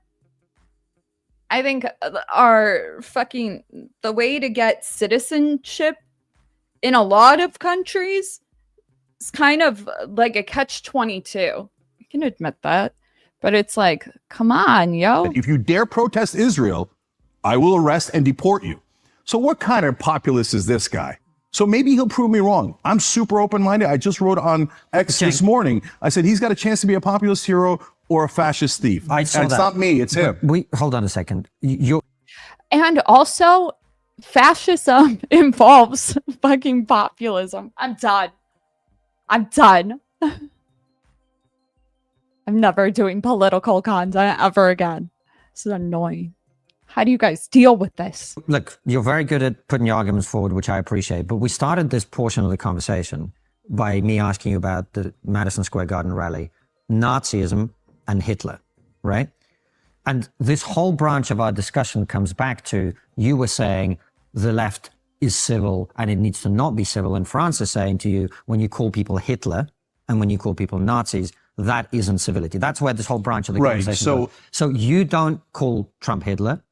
I think the way to get citizenship in a lot of countries is kind of like a catch-22. I can admit that. But it's like, come on, yo. If you dare protest Israel, I will arrest and deport you. So what kind of populist is this guy? So maybe he'll prove me wrong. I'm super open-minded. I just wrote on X this morning. I said he's got a chance to be a populist hero or a fascist thief. I saw and it's that. not me, it's him. Hold on a second. And also, fascism involves fucking populism. I'm done. I'm never doing political content ever again. This is annoying. How do you guys deal with this? Look, you're very good at putting your arguments forward, which I appreciate. But we started this portion of the conversation by me asking you about the Madison Square Garden rally, Nazism and Hitler, right? And this whole branch of our discussion comes back to, you were saying the left is civil and it needs to not be civil. And France is saying to you, when you call people Hitler and when you call people Nazis, that isn't civility. That's where this whole branch of the conversation goes. So you don't call Trump Hitler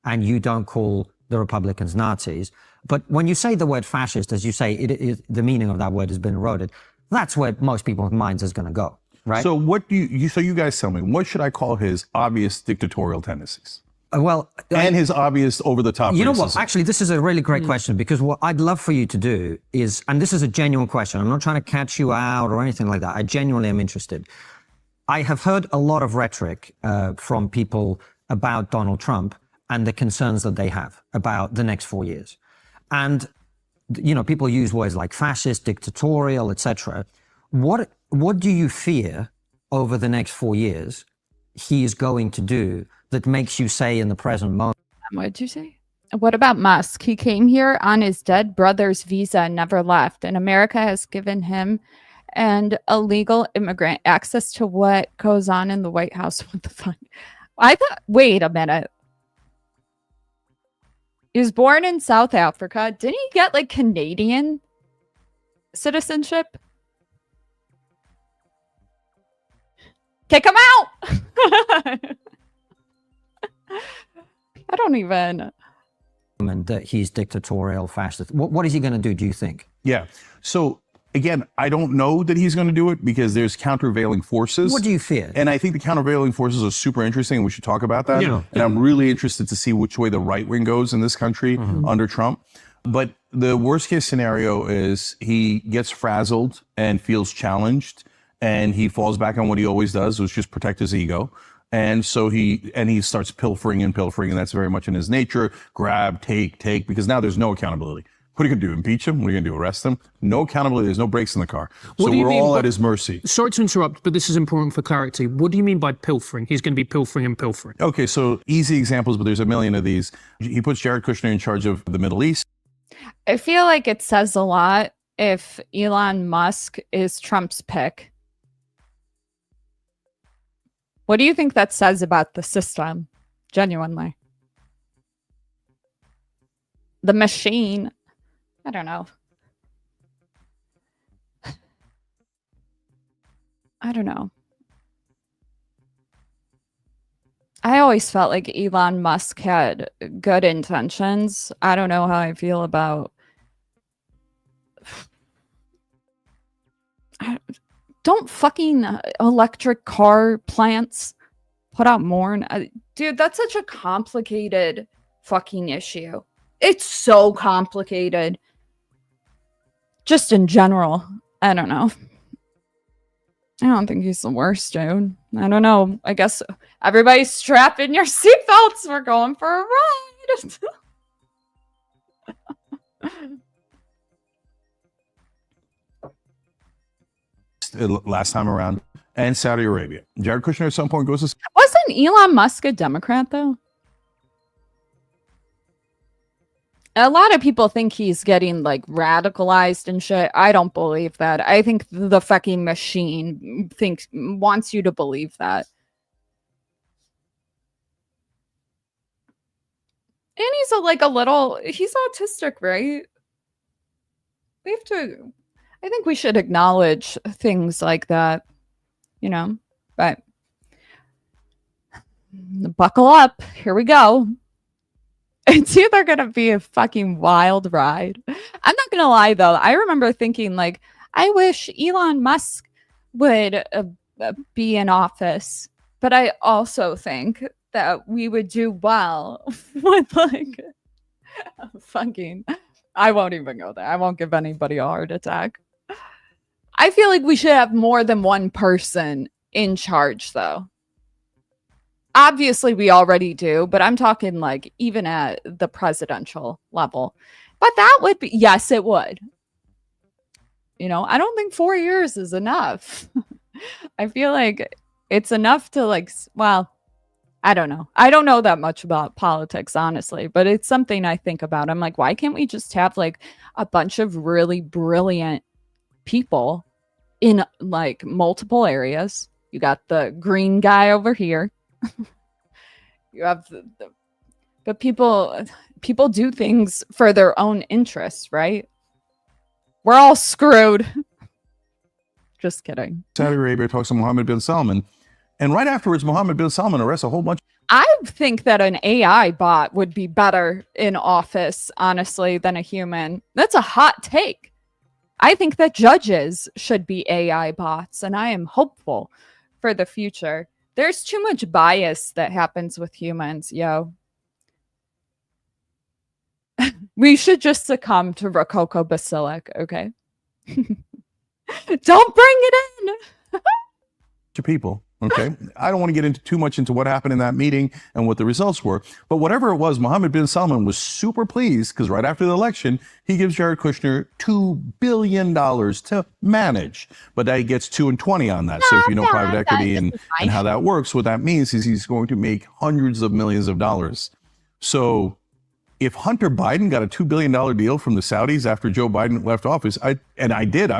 and you don't call the Republicans Nazis. But when you say the word fascist, as you say, the meaning of that word has been eroded. That's where most people's minds is going to go. Right. So what do you guys tell me, what should I call his obvious dictatorial tendencies? And his obvious over-the-top racism? You know what? Actually, this is a really great question, because what I'd love for you to do is, and this is a genuine question, I'm not trying to catch you out or anything like that. I genuinely am interested. I have heard a lot of rhetoric from people about Donald Trump and the concerns that they have about the next 4 years. And, you know, people use words like fascist, dictatorial, etc. What do you fear over the next 4 years he is going to do that makes you say in the present moment? What did you say? What about Musk? He came here on his dead brother's visa and never left. And America has given him and a legal immigrant access to what goes on in the White House. What the fuck? Wait a minute. He was born in South Africa. Didn't he get like Canadian citizenship? Kick him out! I don't even... That he's dictatorial, fascist. What is he going to do you think? Yeah. So again, I don't know that he's going to do it because there's countervailing forces. What do you fear? And I think the countervailing forces are super interesting, and we should talk about that. Yeah. And I'm really interested to see which way the right wing goes in this country under Trump. But the worst case scenario is he gets frazzled and feels challenged, and he falls back on what he always does, which is just protect his ego. And so he starts pilfering, and that's very much in his nature. Grab, take, because now there's no accountability. What are you going to do? Impeach him? What are you going to do? Arrest him? No accountability. There's no brakes in the car. So we're all at his mercy. Sorry to interrupt, but this is important for clarity. What do you mean by pilfering? He's going to be pilfering and pilfering. Okay, so easy examples, but there's a million of these. He puts Jared Kushner in charge of the Middle East. I feel like it says a lot if Elon Musk is Trump's pick. What do you think that says about the system? Genuinely. The machine. I don't know. I don't know. I always felt like Elon Musk had good intentions. I don't know how I feel about... Don't fucking electric car plants put out more? Dude, that's such a complicated fucking issue. It's so complicated. Just in general. I don't know. I don't think he's the worst, dude. I don't know. I guess everybody strap in your seatbelts. We're going for a ride. Last time around. And Saudi Arabia. Jared Kushner at some point goes to... Wasn't Elon Musk a Democrat, though? A lot of people think he's getting, like, radicalized and shit. I don't believe that. I think the fucking machine wants you to believe that. And he's he's autistic, right? We have to... I think we should acknowledge things like that, you know? But buckle up. Here we go. It's either going to be a fucking wild ride. I'm not going to lie, though. I remember thinking, like, I wish Elon Musk would be in office. But I also think that we would do well with, like, fucking... I won't even go there. I won't give anybody a heart attack. I feel like we should have more than one person in charge, though. Obviously, we already do, but I'm talking like even at the presidential level. But that would be, yes, it would. You know, I don't think 4 years is enough. I feel like it's enough to like, well, I don't know. I don't know that much about politics, honestly, but it's something I think about. I'm like, why can't we just have like a bunch of really brilliant people in like multiple areas? You got the green guy over here. You have but people do things for their own interests, right? We're all screwed. Just kidding. Saudi Arabia talks to Mohammed bin Salman, and right afterwards, Mohammed bin Salman arrests a whole bunch. I think that an AI bot would be better in office, honestly, than a human. That's a hot take. I think that judges should be AI bots, and I am hopeful for the future. There's too much bias that happens with humans, yo. We should just succumb to Rococo Basilic, okay? Don't bring it in! To people, okay? I don't want to get into too much into what happened in that meeting and what the results were, but whatever it was, Mohammed bin Salman was super pleased because right after the election, he gives Jared Kushner $2 billion to manage, but he gets 2 and 20 on that. So if you know private equity and how that works, what that means is he's going to make hundreds of millions of dollars. So if Hunter Biden got a $2 billion deal from the Saudis after Joe Biden left office, I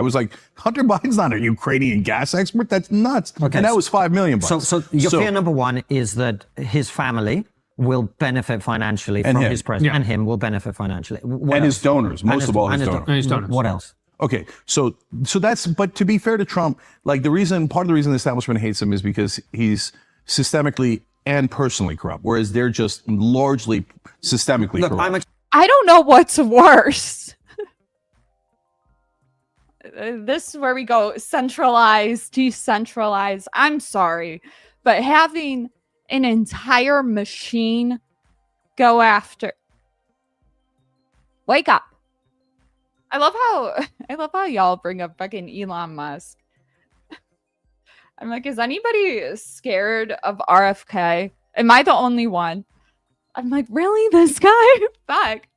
was like, Hunter Biden's not a Ukrainian gas expert. That's nuts. Okay, and that was $5 million. So your fear number one is that his family will benefit financially from his president, and him will benefit financially. And his donors, most of all his donors. What else? Okay, so that's, but to be fair to Trump, like part of the reason the establishment hates him is because he's systemically and personally corrupt, whereas they're just largely systemically corrupt. I don't know what's worse. This is where we go centralize, decentralize. I'm sorry, but having an entire machine go after... Wake up. I love how y'all bring up fucking Elon Musk. I'm like, is anybody scared of RFK? Am I the only one? I'm like, really? This guy? Fuck.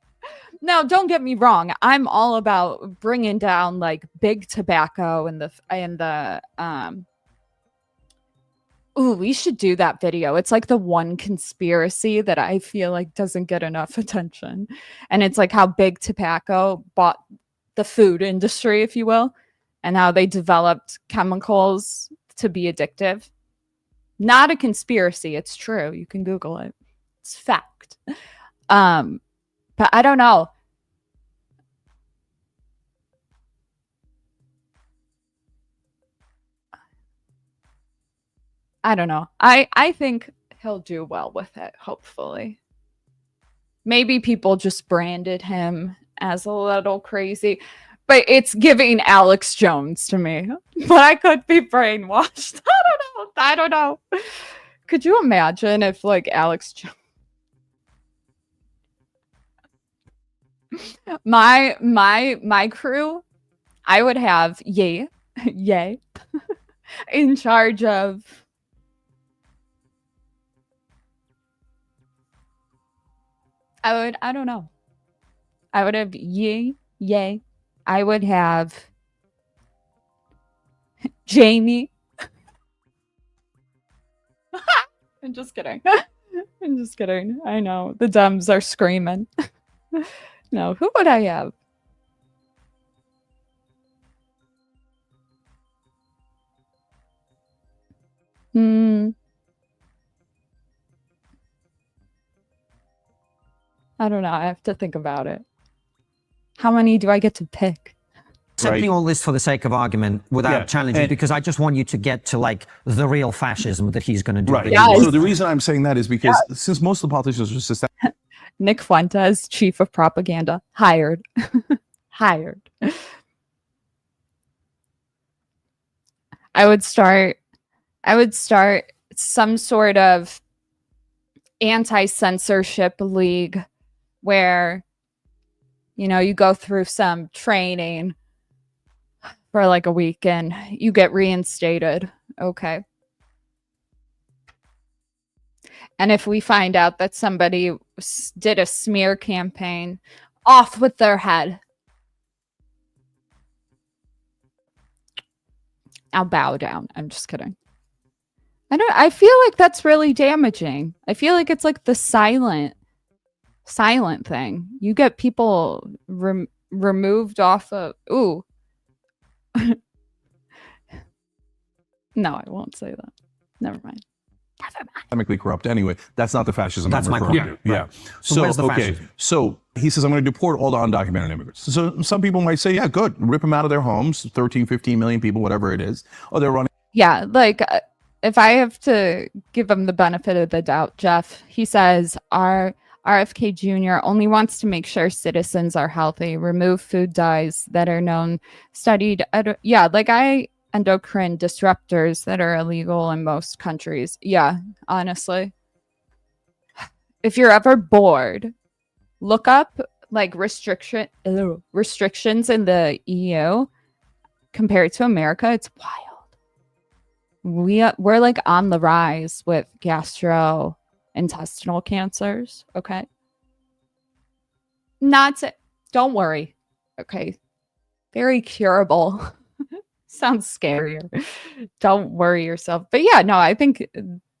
Now, don't get me wrong. I'm all about bringing down like big tobacco and the ooh, we should do that video. It's like the one conspiracy that I feel like doesn't get enough attention. And it's like how big tobacco bought the food industry, if you will, and how they developed chemicals to be addictive. Not a conspiracy. It's true. You can Google it. It's fact. But I don't know. I don't know. I think he'll do well with it, hopefully. Maybe people just branded him as a little crazy, but it's giving Alex Jones to me. But I could be brainwashed. I don't know. Could you imagine if like Alex Jones my crew, I would have yay in charge of I don't know. I would have yay. I would have Jamie. I'm just kidding. I'm just kidding. I know. The Dems are screaming. No, who would I have? I don't know. I have to think about it. How many do I get to pick? Accepting all this for the sake of argument without challenging, because I just want you to get to like the real fascism that he's going to do. Right. Yes. So the reason I'm saying that is because since most of the politicians are systemic. Nick Fuentes, chief of propaganda, hired. Hired. I would start some sort of anti-censorship league where, you know, you go through some training for like a week and you get reinstated. Okay. And if we find out that somebody did a smear campaign, off with their head. I'll bow down. I'm just kidding. I feel like that's really damaging. I feel like it's like the silent thing. You get people removed off of. Ooh. No, I won't say that. Never mind. Systemically corrupt anyway. That's not the fascism. That's my point. Yeah. So where's the fascism? So he says, I'm going to deport all the undocumented immigrants. So some people might say, yeah, good. Rip them out of their homes. 13, 15 million people, whatever it is. Oh, they're running. Yeah, like if I have to give him the benefit of the doubt, Jeff, he says our RFK Jr. only wants to make sure citizens are healthy, remove food dyes that are known, studied. Yeah, like endocrine disruptors that are illegal in most countries. Yeah, honestly. If you're ever bored, look up like restrictions in the EU compared to America. It's wild. We're like on the rise with gastrointestinal cancers. Okay. Don't worry. Okay. Very curable. Sounds scarier. Don't worry yourself. But yeah, no, I think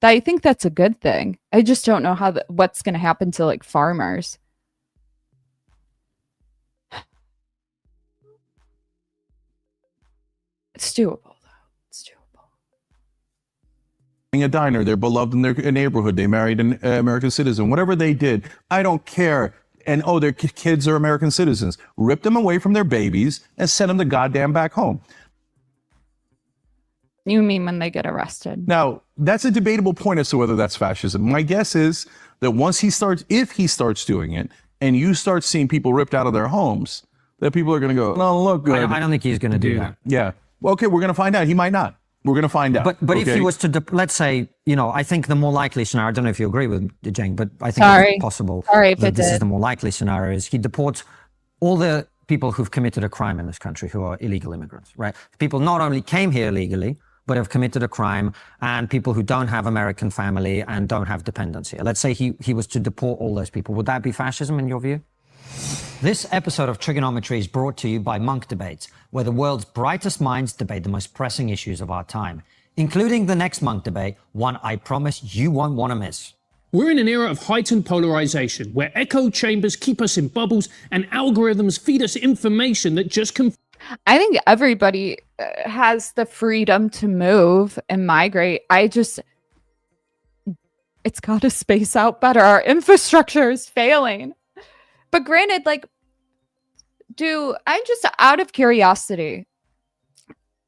that's a good thing. I just don't know what's going to happen to like farmers. It's doable though. It's doable. A diner, they're beloved in their neighborhood. They married an American citizen. Whatever they did, I don't care. And their kids are American citizens. Rip them away from their babies and send them the goddamn back home. You mean when they get arrested? Now, that's a debatable point as to whether that's fascism. My guess is that if he starts doing it, and you start seeing people ripped out of their homes, that people are going to go, no, look good. I don't think he's going to do that. Yeah. Well, okay, we're going to find out. He might not. We're going to find out. But okay? if he was to, let's say, I think the more likely scenario, I don't know if you agree with Jeng, but I think it's possible that this is the more likely scenario, is he deports all the people who've committed a crime in this country who are illegal immigrants, right? People not only came here illegally, but have committed a crime, and people who don't have American family and don't have dependents here. Let's say he was to deport all those people. Would that be fascism in your view? This episode of Trigonometry is brought to you by Monk Debates, where the world's brightest minds debate the most pressing issues of our time, including the next Monk debate, one I promise you won't want to miss. We're in an era of heightened polarization, where echo chambers keep us in bubbles and algorithms feed us information that just I think everybody has the freedom to move and migrate. It's got to space out better. Our infrastructure is failing. But granted, like, I'm just out of curiosity,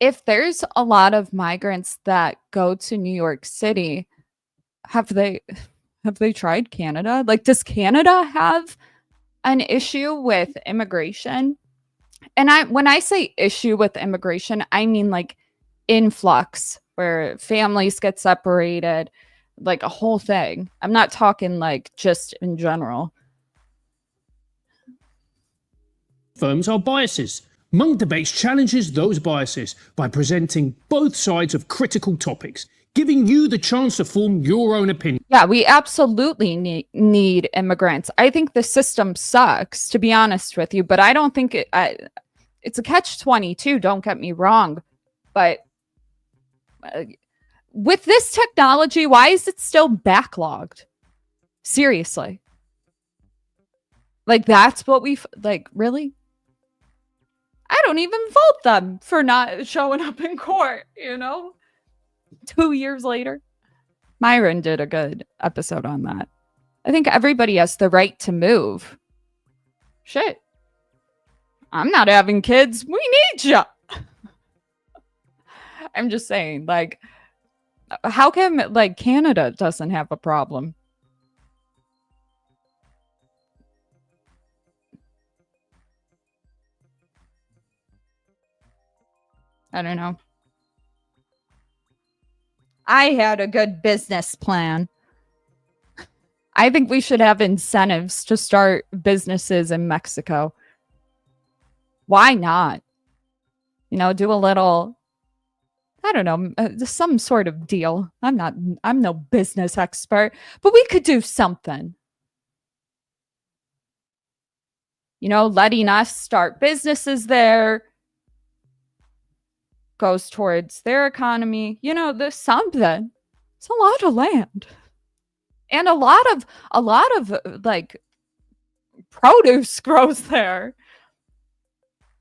if there's a lot of migrants that go to New York City, have they tried Canada? Like, does Canada have an issue with immigration? And when I say issue with immigration, I mean like influx, where families get separated, like a whole thing. I'm not talking like just in general. Firms are biases. Monk Debates challenges those biases by presenting both sides of critical topics, giving you the chance to form your own opinion. Yeah, we absolutely need immigrants. I think the system sucks, to be honest with you, but I don't think it's a catch-22, don't get me wrong. But with this technology, why is it still backlogged? Seriously. Like, that's what really? I don't even fault them for not showing up in court, 2 years later. Myron did a good episode on that. I think everybody has the right to move. Shit. I'm not having kids. We need you. I'm just saying, like, how come, like, Canada doesn't have a problem? I don't know. I had a good business plan. I think we should have incentives to start businesses in Mexico. Why not? Do a little, I don't know, some sort of deal. I'm no business expert, but we could do something. Letting us start businesses there goes towards their economy. There's something. It's a lot of land. And a lot of like produce grows there.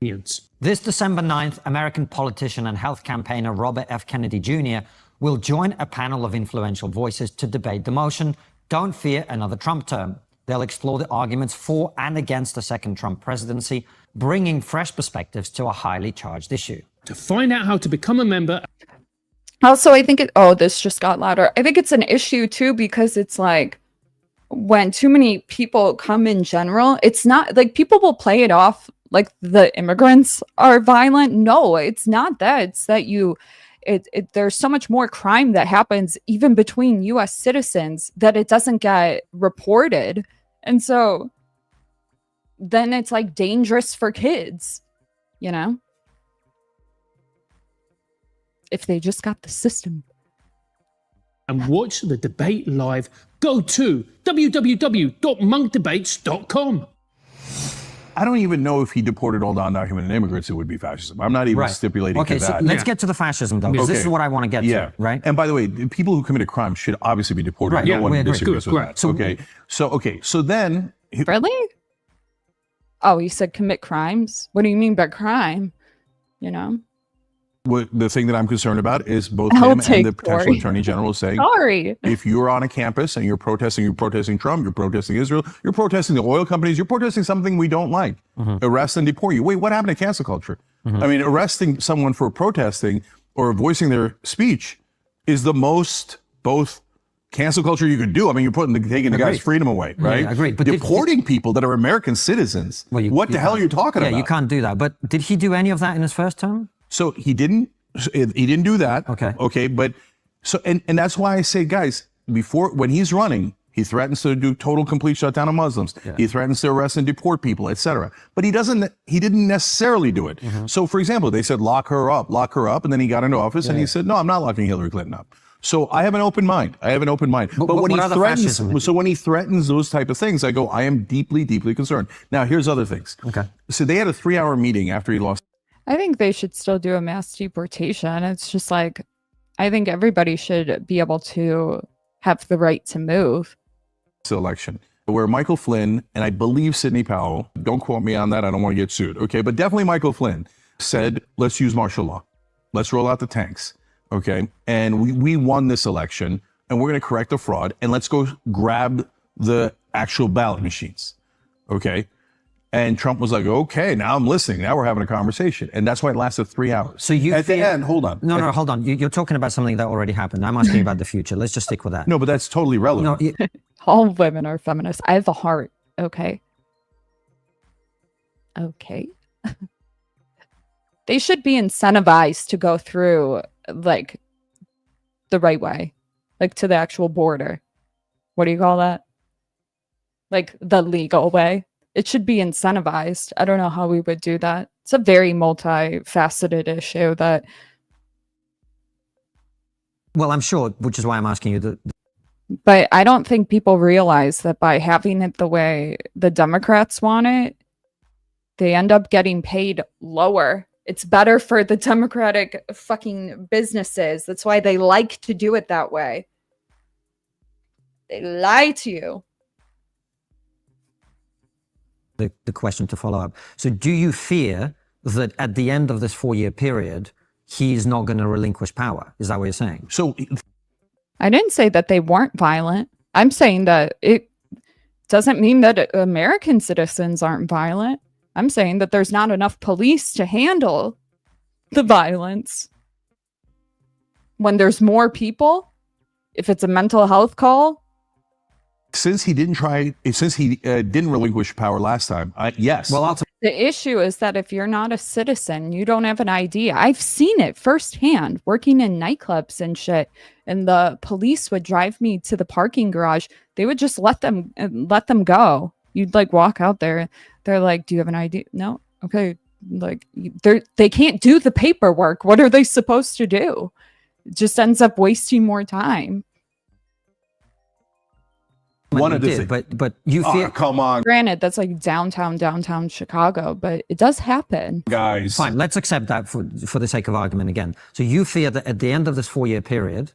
This December 9th, American politician and health campaigner Robert F. Kennedy Jr. will join a panel of influential voices to debate the motion, "Don't fear another Trump term." They'll explore the arguments for and against a second Trump presidency, bringing fresh perspectives to a highly charged issue. To find out how to become a member. Also, I think this just got louder. I think it's an issue too, because it's like, when too many people come in general, it's not like people will play it off like the immigrants are violent. No, it's not that. It's that there's so much more crime that happens even between US citizens that it doesn't get reported. And so then it's like dangerous for kids, if they just got the system. And watch the debate live, go to www.monkdebates.com. I don't even know if he deported all non-documented immigrants, it would be fascism. I'm not even stipulating to that. So let's get to the fascism, though, because this is what I want to get to, right? And by the way, the people who committed crimes should obviously be deported. Right. No one we agree. disagrees with that. So then... Really? Oh, you said commit crimes? What do you mean by crime? The thing that I'm concerned about is both him and the potential attorney general saying, sorry, if you're on a campus and you're protesting Trump, you're protesting Israel, you're protesting the oil companies, you're protesting something we don't like, arrest and deport you. Wait, what happened to cancel culture? I mean, arresting someone for protesting or voicing their speech is the most both cancel culture you could do. I mean, you're taking the guy's freedom away, right? Yeah, agreed. But deporting people that are American citizens. What the hell are you talking about? Yeah, you can't do that. But did he do any of that in his first term? So he didn't do that. Okay. But and that's why I say, guys, when he's running, he threatens to do total complete shutdown of Muslims. Yeah. He threatens to arrest and deport people, etc. But he didn't necessarily do it. So for example, they said, lock her up. And then he got into office and he said, no, I'm not locking Hillary Clinton up. So I have an open mind. But when he threatens, when he threatens those type of things, I go, I am deeply, deeply concerned. Now, here's other things. Okay. So they had a 3-hour meeting after he lost. I think they should still do a mass deportation. It's just like, I think everybody should be able to have the right to move. Election where Michael Flynn and I believe Sidney Powell, don't quote me on that, I don't want to get sued, okay, but definitely Michael Flynn said, let's use martial law, let's roll out the tanks, okay, and we won this election and we're going to correct the fraud and let's go grab the actual ballot machines, okay. And Trump was like, okay, now I'm listening. Now we're having a conversation. And that's why it lasted 3 hours. So you at the end, hold on. No, hold on. You're talking about something that already happened. I'm asking about the future. Let's just stick with that. No, but that's totally relevant. No, All women are feminists. I have a heart. Okay. Okay. They should be incentivized to go through like the right way, like to the actual border. What do you call that? Like the legal way. It should be incentivized. I don't know how we would do that. It's a very multifaceted issue that. Well, I'm sure, which is why I'm asking you. But I don't think people realize that by having it the way the Democrats want it, they end up getting paid lower. It's better for the Democratic fucking businesses. That's why they like to do it that way. They lie to you. The question to follow up. So do you fear that at the end of this 4-year period, he's not going to relinquish power? Is that what you're saying? So I didn't say that they weren't violent. I'm saying that it doesn't mean that American citizens aren't violent. I'm saying that there's not enough police to handle the violence. When there's more people, if it's a mental health call, since he didn't relinquish power last time, yes. Well, the issue is that if you're not a citizen, you don't have an ID. I've seen it firsthand working in nightclubs and shit. And the police would drive me to the parking garage. They would just let them go. You'd like walk out there. They're like, do you have an ID? No. Okay. Like they can't do the paperwork. What are they supposed to do? It just ends up wasting more time. One of the but you fear. Come on, granted, that's like downtown Chicago, but it does happen, guys. Fine, let's accept that for the sake of argument again. So you fear that at the end of this 4-year period,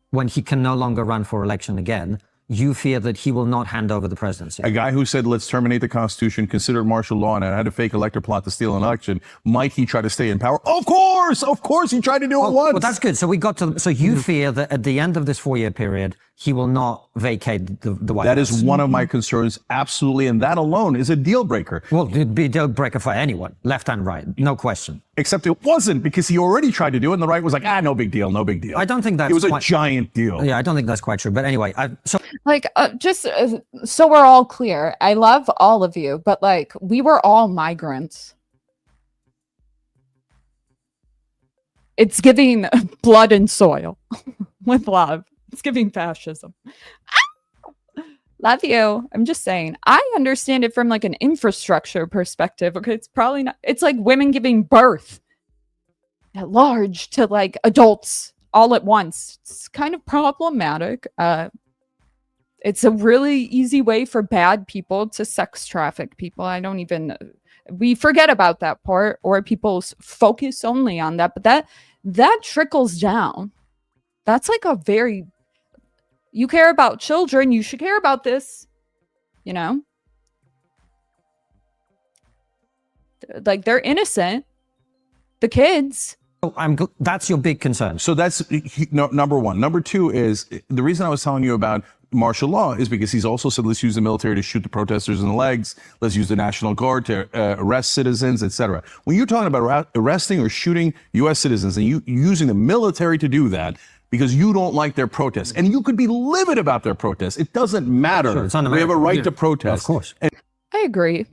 when he can no longer run for election again, you fear that he will not hand over the presidency. A guy who said, let's terminate the Constitution, consider martial law, and had a fake elector plot to steal an election, might he try to stay in power? Of course, he tried to do it once. Well, that's good. So so you fear that at the end of this 4-year period, he will not vacate the White House. That is one of my concerns, absolutely, and that alone is a deal breaker. Well, it'd be a deal breaker for anyone, left and right, no question. Except it wasn't, because he already tried to do it, and the right was like, no big deal, no big deal. I don't think that's it was a giant deal. Yeah, I don't think that's quite true. But anyway, just so we're all clear, I love all of you, but like we were all migrants. It's giving blood and soil with love. It's giving fascism. Love you. I'm just saying. I understand it from like an infrastructure perspective. Okay, it's probably not. It's like women giving birth at large to like adults all at once. It's kind of problematic. It's a really easy way for bad people to sex traffic people. We forget about that part, or people focus only on that. But that trickles down. That's like you care about children, you should care about this, you know? Like, they're innocent. The kids. That's your big concern. So that's number one. Number two is, the reason I was telling you about martial law is because he's also said, let's use the military to shoot the protesters in the legs. Let's use the National Guard to arrest citizens, etc. When you're talking about arresting or shooting U.S. citizens and you using the military to do that, because you don't like their protests, and you could be livid about their protests. It doesn't matter. Sure, we have a right to protest. Of course. I agree.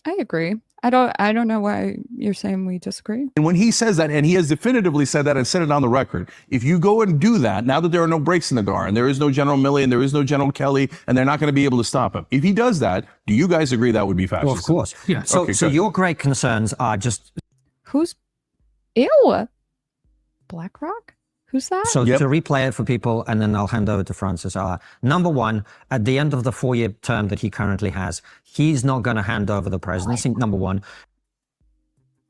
I don't know why you're saying we disagree. And when he says that, and he has definitively said that and said it on the record, if you go and do that, now that there are no brakes in the car, and there is no General Milley, and there is no General Kelly, and they're not going to be able to stop him. If he does that, do you guys agree that would be fascism? Well, of course. Yeah. So your great concerns are just... Who's... Ew. BlackRock? Who's that? So to replay it for people, and then I'll hand over to Francis. Number one, at the end of the 4-year term that he currently has, he's not going to hand over the presidency, number one.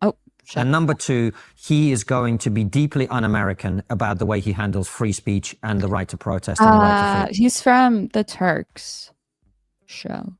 Oh, and number two, he is going to be deeply un-American about the way he handles free speech and the right to protest and the right to free he's from the Turks show.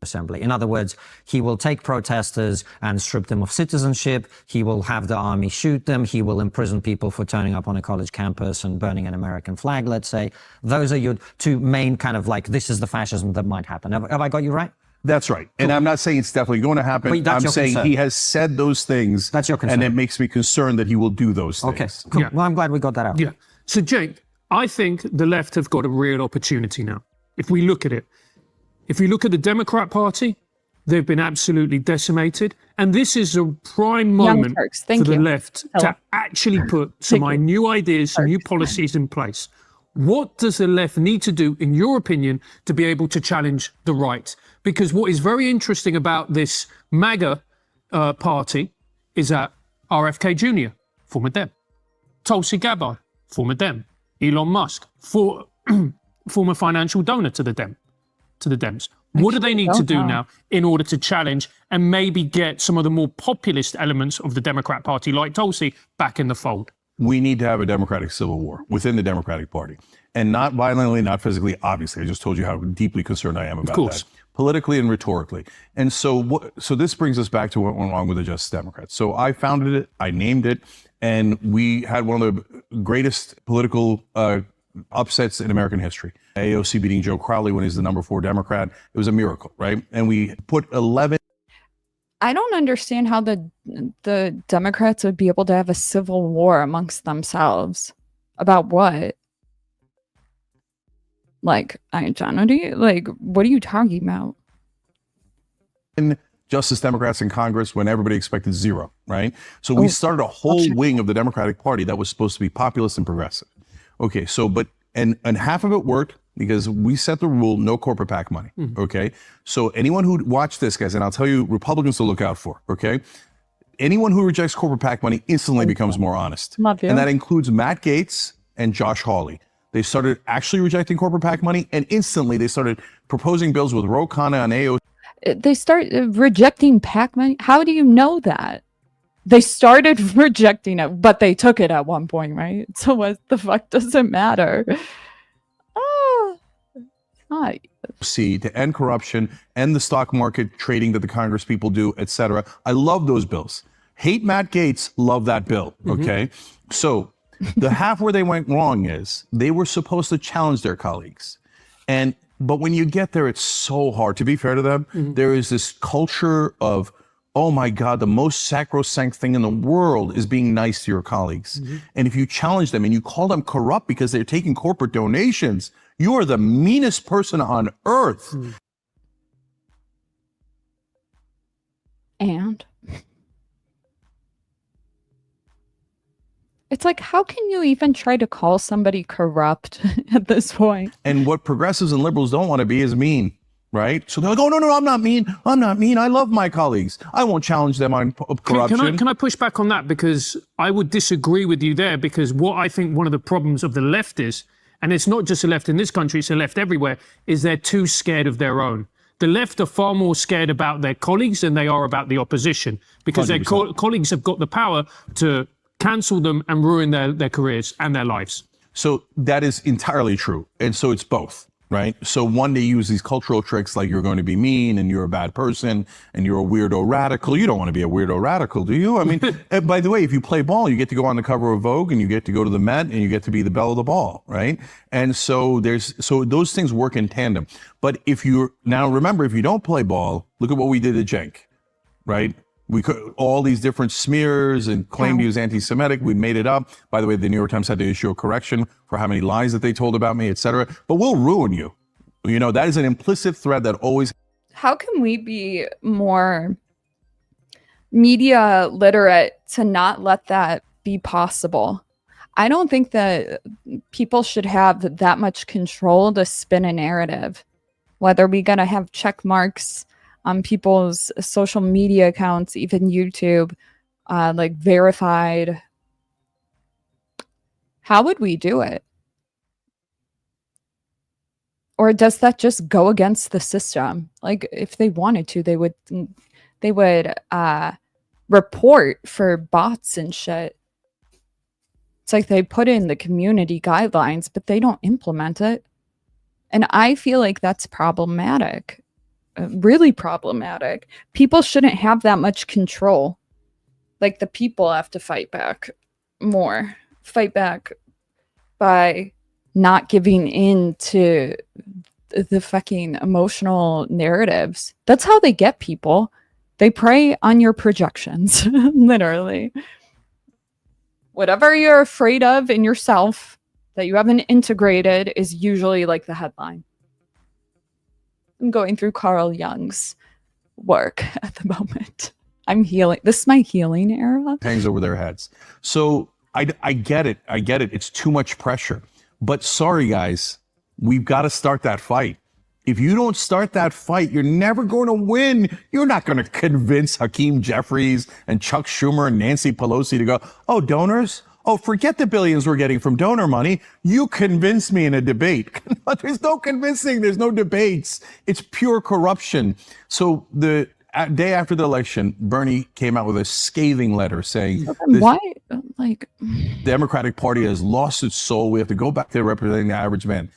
assembly. In other words, he will take protesters and strip them of citizenship. He will have the army shoot them. He will imprison people for turning up on a college campus and burning an American flag, let's say. Those are your two main kind of like, this is the fascism that might happen. Have I got you right? That's right. And I'm not saying it's definitely going to happen. I'm saying he has said those things. That's your concern. And it makes me concerned that he will do those things. Okay, cool. Yeah. Well, I'm glad we got that out. Yeah. So, Jake, I think the left have got a real opportunity now. If we look at it, if you look at the Democrat Party, they've been absolutely decimated. And this is a prime moment for the left to actually put some new ideas, some new policies in place. What does the left need to do, in your opinion, to be able to challenge the right? Because what is very interesting about this MAGA party is that RFK Jr., former Dem, Tulsi Gabbard, former Dem, Elon Musk, former financial donor to the Dems. What do they need to do now in order to challenge and maybe get some of the more populist elements of the Democrat Party, like Tulsi, back in the fold? We need to have a democratic civil war within the Democratic Party. And not violently, not physically, obviously. I just told you how deeply concerned I am about that. Politically and rhetorically. And so this brings us back to what went wrong with the Justice Democrats. So I founded it, I named it, and we had one of the greatest political upsets in American history. AOC beating Joe Crowley when he's the number 4 Democrat. It was a miracle, right? And we put 11. I don't understand how the Democrats would be able to have a civil war amongst themselves. About what? Like, identity? Like, what are you talking about? Justice Democrats in Congress when everybody expected 0, right? So we started a whole wing of the Democratic Party that was supposed to be populist and progressive. Okay, so, and half of it worked because we set the rule, no corporate PAC money, okay? So anyone who watched this, guys, and I'll tell you Republicans to look out for, okay? Anyone who rejects corporate PAC money instantly becomes more honest. Love you. And that includes Matt Gaetz and Josh Hawley. They started actually rejecting corporate PAC money, and instantly they started proposing bills with Ro Khanna and AOC. They start rejecting PAC money? How do you know that? They started rejecting it, but they took it at one point, right? So what the fuck does it matter? To end corruption, end the stock market trading that the Congress people do, etc. I love those bills. Hate Matt Gaetz, love that bill, okay? So the half where they went wrong is they were supposed to challenge their colleagues. But when you get there, it's so hard. To be fair to them, there is this culture of, oh my God, the most sacrosanct thing in the world is being nice to your colleagues. And if you challenge them and you call them corrupt because they're taking corporate donations, you are the meanest person on earth. And it's like, how can you even try to call somebody corrupt at this point? And what progressives and liberals don't want to be is mean. Right? So they're like, oh, no, I'm not mean. I'm not mean. I love my colleagues. I won't challenge them on corruption. Can I push back on that? Because I would disagree with you there, because what I think one of the problems of the left is, and it's not just the left in this country, it's the left everywhere, is they're too scared of their own. The left are far more scared about their colleagues than they are about the opposition, because 100%. Their colleagues have got the power to cancel them and ruin their careers and their lives. So that is entirely true. And so it's both. Right? So one, they use these cultural tricks like you're going to be mean and you're a bad person and you're a weirdo radical. You don't want to be a weirdo radical, do you? I mean, by the way, if you play ball, you get to go on the cover of Vogue and you get to go to the Met and you get to be the belle of the ball, right? And so those things work in tandem. But now remember, if you don't play ball, look at what we did to Cenk, right? We could all these different smears and claimed he was anti-Semitic. We made it up. By the way, the New York Times had to issue a correction for how many lies that they told about me, etc. But we'll ruin you. You know, that is an implicit threat that always. How can we be more media literate to not let that be possible? I don't think that people should have that much control to spin a narrative. Whether we're going to have check marks on people's social media accounts, even YouTube, like verified How would we do it? Or does that just go against the system? Like, if they wanted to, they would report for bots and shit. It's like they put in the community guidelines, but they don't implement it. And I feel like that's problematic, really problematic. People shouldn't have that much control. Like, the people have to fight back more, fight back by not giving in to the fucking emotional narratives. That's how they get people. They prey on your projections, literally. Whatever you're afraid of in yourself that you haven't integrated is usually like the headline. I'm going through Carl Jung's work at the moment. I'm healing. This is my healing era. Hangs over their heads. So I get it. I get it. It's too much pressure. But sorry, guys, we've got to start that fight. If you don't start that fight, you're never going to win. You're not going to convince Hakeem Jeffries and Chuck Schumer and Nancy Pelosi to go, oh, donors? Oh, forget the billions we're getting from donor money. You convince me in a debate. There's no convincing. There's no debates. It's pure corruption. So the day after the election, Bernie came out with a scathing letter saying, why, like, the Democratic Party has lost its soul. We have to go back to representing the average man.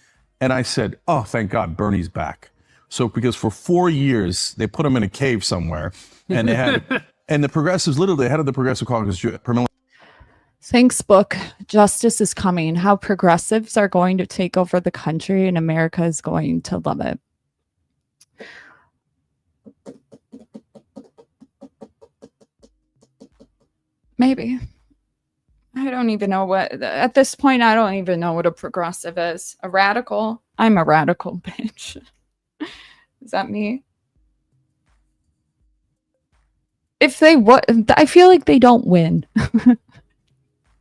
And I said, oh, thank God, Bernie's back. So because for 4 years, they put him in a cave somewhere. And they had, and the progressives, literally, the head of the Progressive Caucus, thanks, book. Justice is coming. How progressives are going to take over the country and America is going to love it. Maybe. I don't even know what, at this point, I don't even know what a progressive is. A radical? I'm a radical, bitch. Is that me? If they would, I feel like they don't win.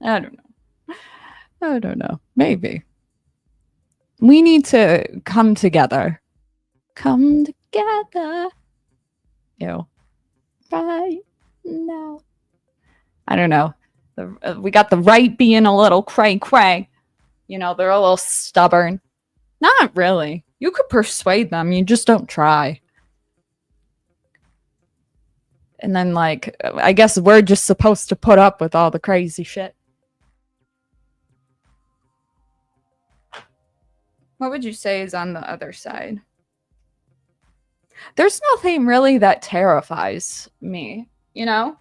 I don't know. I don't know. Maybe. We need to come together. Come together. Ew. Right now. I don't know. We got the right being a little cray-cray. You know, they're a little stubborn. Not really. You could persuade them. You just don't try. And then, like, I guess we're just supposed to put up with all the crazy shit. What would you say is on the other side? There's nothing really that terrifies me, you know?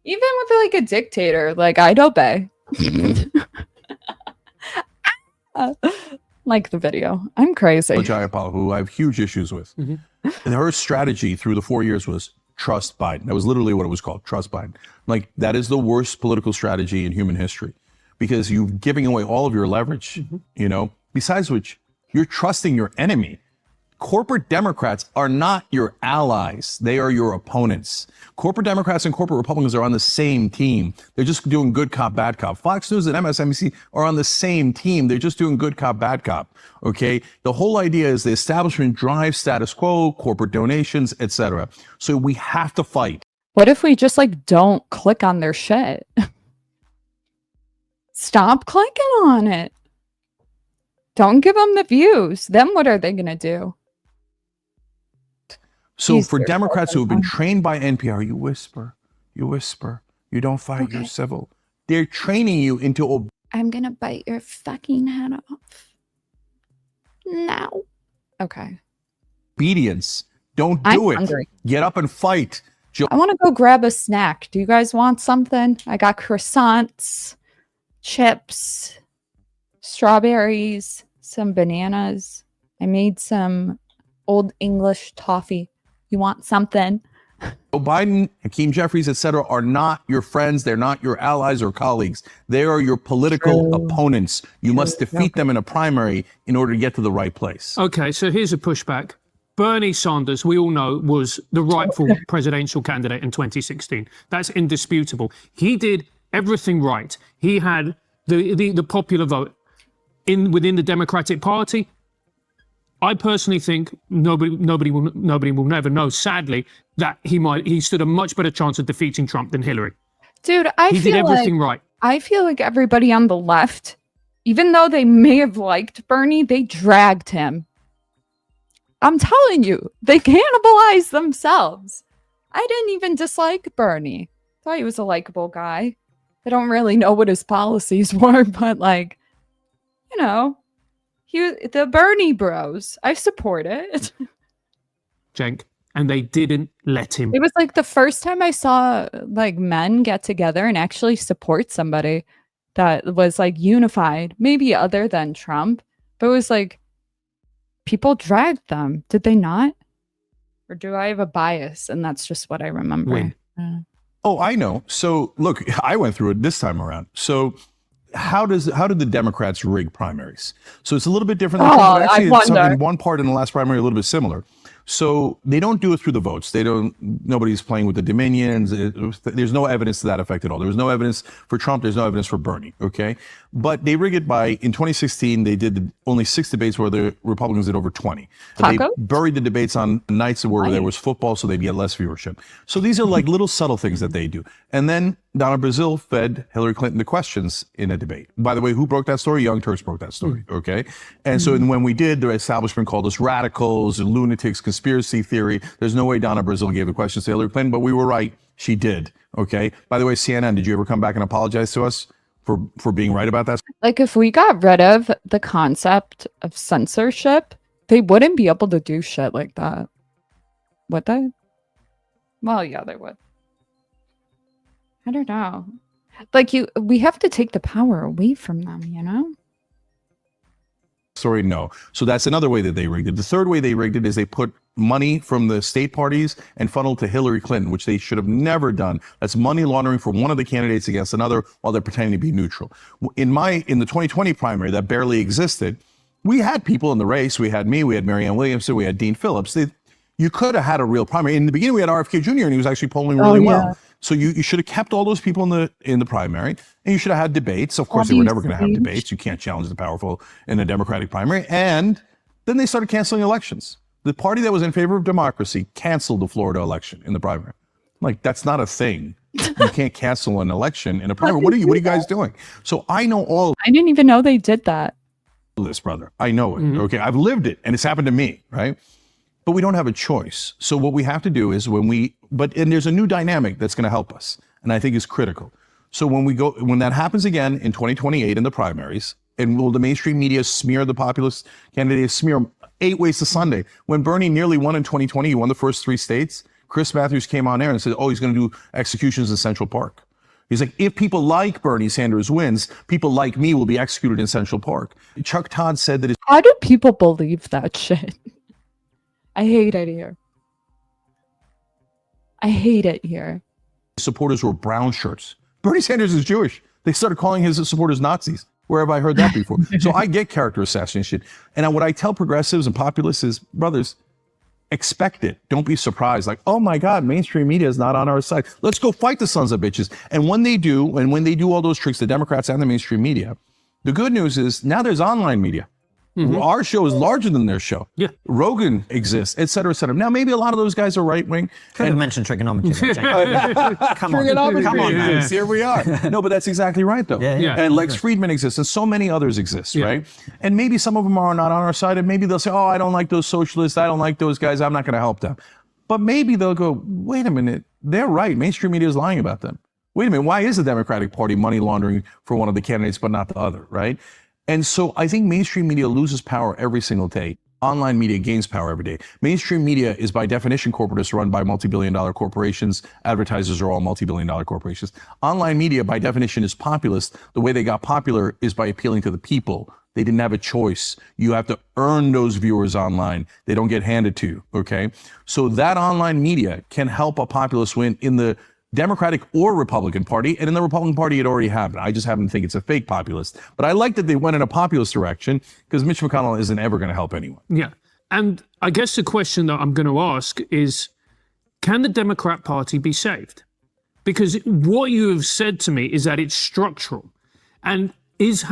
Even with, like, a dictator, like, I'd obey. Like the video. I'm crazy. Jayapal, who I have huge issues with. And her strategy through the 4 years was trust Biden. That was literally what it was called, trust Biden. Like, that is the worst political strategy in human history because you're giving away all of your leverage, you know? Besides which, you're trusting your enemy. Corporate Democrats are not your allies. They are your opponents. Corporate Democrats and corporate Republicans are on the same team. They're just doing good cop, bad cop. Fox News and MSNBC are on the same team. They're just doing good cop, bad cop. Okay? The whole idea is the establishment drives status quo, corporate donations, etc. So we have to fight. What if we just, like, don't click on their shit? Stop clicking on it. Don't give them the views. Then what are they going to do? So for Democrats who have been trained by NPR, you whisper, you don't fight, you're civil. They're training you into I'm going to bite your fucking head off. Now. Okay. obedience. Don't do it. Hungry. Get up and fight. I want to go grab a snack. Do you guys want something? I got croissants, chips, strawberries, some bananas. I made some Old English toffee. You want something? Joe Biden, Hakeem Jeffries, etc., are not your friends. They're not your allies or colleagues. They are your political opponents. You must defeat them in a primary in order to get to the right place. Okay, so here's a pushback. Bernie Sanders, we all know, was the rightful presidential candidate in 2016. That's indisputable. He did everything right. He had the popular vote within the Democratic Party. I personally think nobody will never know, sadly, that he stood a much better chance of defeating Trump than Hillary. Dude, He did everything right. I feel like everybody on the left, even though they may have liked Bernie, they dragged him. I'm telling you, they cannibalized themselves. I didn't even dislike Bernie. Thought he was a likable guy. I don't really know what his policies were, but like, you know, the Bernie bros. I support it. Cenk, and they didn't let him. It was like the first time I saw like men get together and actually support somebody that was like unified, maybe other than Trump, but it was like people dragged them. Did they not? Or do I have a bias and that's just what I remember? Win. Oh, I know. So look, I went through it this time around. So how did the Democrats rig primaries? So it's a little bit different. Than Trump, but actually, I wonder. in one part in the last primary, a little bit similar. So they don't do it through the votes. Nobody's playing with the Dominions. There's no evidence to that effect at all. There was no evidence for Trump. There's no evidence for Bernie. Okay. But they rig it in 2016, they did only 6 debates where the Republicans did over 20. They buried the debates on nights where there was football so they'd get less viewership. So these are like little subtle things that they do. And then Donna Brazile fed Hillary Clinton the questions in a debate. By the way, who broke that story? Young Turks broke that story. Okay. And so when we did, the establishment called us radicals and lunatics, conspiracy theory. There's no way Donna Brazile gave the questions to Hillary Clinton, but we were right. She did. Okay. By the way, CNN, did you ever come back and apologize to us for being right about that? Like if we got rid of the concept of censorship, they wouldn't be able to do shit like that. Would they? Well, yeah, they would. I don't know. Like we have to take the power away from them, you know? Sorry, no. So that's another way that they rigged it. The third way they rigged it is they put money from the state parties and funneled to Hillary Clinton, which they should have never done. That's money laundering for one of the candidates against another while they're pretending to be neutral. In the 2020 primary that barely existed, we had people in the race. We had me, we had Marianne Williamson, we had Dean Phillips. You could have had a real primary. In the beginning, we had RFK Jr. and he was actually polling really well. So you should have kept all those people in the primary, and you should have had debates. Of course, they were never going to have debates. You can't challenge the powerful in a Democratic primary. And then they started canceling elections. The party that was in favor of democracy canceled the Florida election in the primary. Like, that's not a thing. You can't cancel an election in a primary. What are you guys doing? So I know all. I didn't even know they did that. This, brother. I know it. Okay. I've lived it, and it's happened to me, right? But we don't have a choice. So what we have to do is and there's a new dynamic that's going to help us, and I think is critical. So when that happens again in 2028 in the primaries, and will the mainstream media smear the populist candidates, smear them 8 ways to Sunday? When Bernie nearly won in 2020, he won the first 3 states. Chris Matthews came on air and said, he's going to do executions in Central Park. He's like, if people like Bernie Sanders wins, people like me will be executed in Central Park. Chuck Todd said that. How do people believe that shit? I hate it here. I hate it here. Supporters were brown shirts. Bernie Sanders is Jewish. They started calling his supporters Nazis. Where have I heard that before? So I get character assassination. And what I tell progressives and populists is, brothers, expect it. Don't be surprised. Like, oh my God, mainstream media is not on our side. Let's go fight the sons of bitches. And when they do all those tricks, the Democrats and the mainstream media, the good news is now there's online media. Our show is larger than their show. Yeah. Rogan exists, et cetera, et cetera. Now, maybe a lot of those guys are right wing. Could have mentioned trigonometry. Come on, man. Here we are. No, but that's exactly right, though. Yeah. And Lex Friedman exists, and so many others exist, right? And maybe some of them are not on our side, and maybe they'll say, I don't like those socialists. I don't like those guys. I'm not going to help them. But maybe they'll go, wait a minute. They're right. Mainstream media is lying about them. Wait a minute. Why is the Democratic Party money laundering for one of the candidates, but not the other, right? And so I think mainstream media loses power every single day. Online media gains power every day. Mainstream media is by definition corporatist, run by multi-billion-dollar corporations. Advertisers are all multi-billion-dollar corporations. Online media by definition is populist. The way they got popular is by appealing to the people. They didn't have a choice. You have to earn those viewers online. They don't get handed to you, okay? So that online media can help a populist win in the Democratic or Republican Party, and in the Republican Party, it already happened. I just happen to think it's a fake populist. But I like that they went in a populist direction because Mitch McConnell isn't ever going to help anyone. Yeah. And I guess the question that I'm going to ask is, can the Democrat Party be saved? Because what you have said to me is that it's structural. And is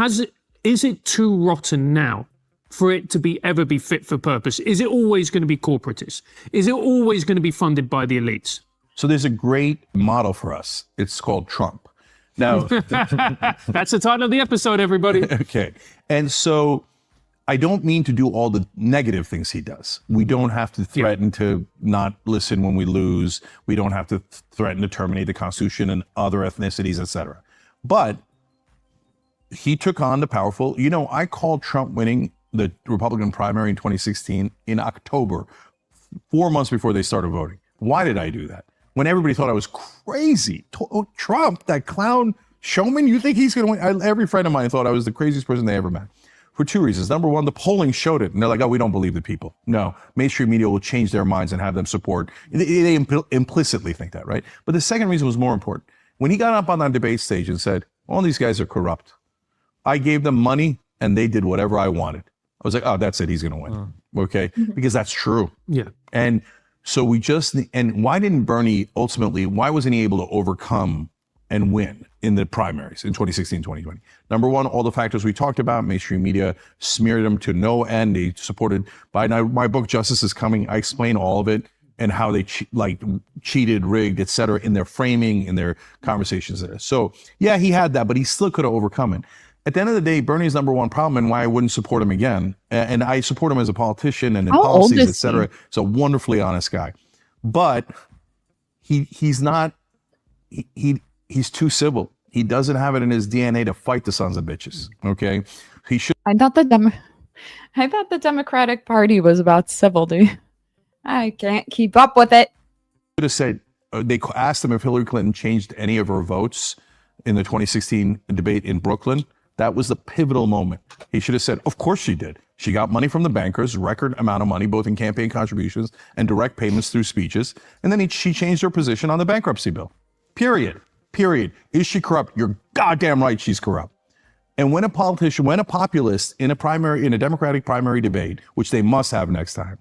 it too rotten now for it to ever be fit for purpose? Is it always going to be corporatist? Is it always going to be funded by the elites? So there's a great model for us. It's called Trump. Now, That's the title of the episode, everybody. okay. And so I don't mean to do all the negative things he does. We don't have to threaten to not listen when we lose. We don't have to threaten to terminate the Constitution and other ethnicities, etc. But he took on the powerful. You know, I called Trump winning the Republican primary in 2016 in October, 4 months before they started voting. Why did I do that? When everybody thought I was crazy. Trump, that clown showman, you think he's going to win? Every friend of mine thought I was the craziest person they ever met. For two reasons. Number one, the polling showed it. And they're like, oh, we don't believe the people. No, mainstream media will change their minds and have them support. They implicitly think that, right? But the second reason was more important. When he got up on that debate stage and said, all these guys are corrupt. I gave them money and they did whatever I wanted. I was like, oh, that's it. He's going to win. Okay. Because that's true. Yeah. And so and why didn't Bernie ultimately, why wasn't he able to overcome and win in the primaries in 2016, 2020? Number one, all the factors we talked about, mainstream media smeared him to no end. They supported Biden. My book, Justice is Coming, I explain all of it and how they cheated, rigged, et cetera, in their framing, in their conversations there. So yeah, he had that, but he still could have overcome it. At the end of the day, Bernie's number one problem and why I wouldn't support him again, and I support him as a politician and in policies, et cetera. He's a wonderfully honest guy. But he's not, he's too civil. He doesn't have it in his DNA to fight the sons of bitches. Okay, he should. I thought the Democratic Party was about civility. I can't keep up with it. Have said they asked him if Hillary Clinton changed any of her votes in the 2016 debate in Brooklyn. That was the pivotal moment. He should have said, of course she did. She got money from the bankers, record amount of money, both in campaign contributions and direct payments through speeches. And then she changed her position on the bankruptcy bill. Period. Is she corrupt? You're goddamn right she's corrupt. And when a politician, when a populist in a Democratic primary debate, which they must have next time,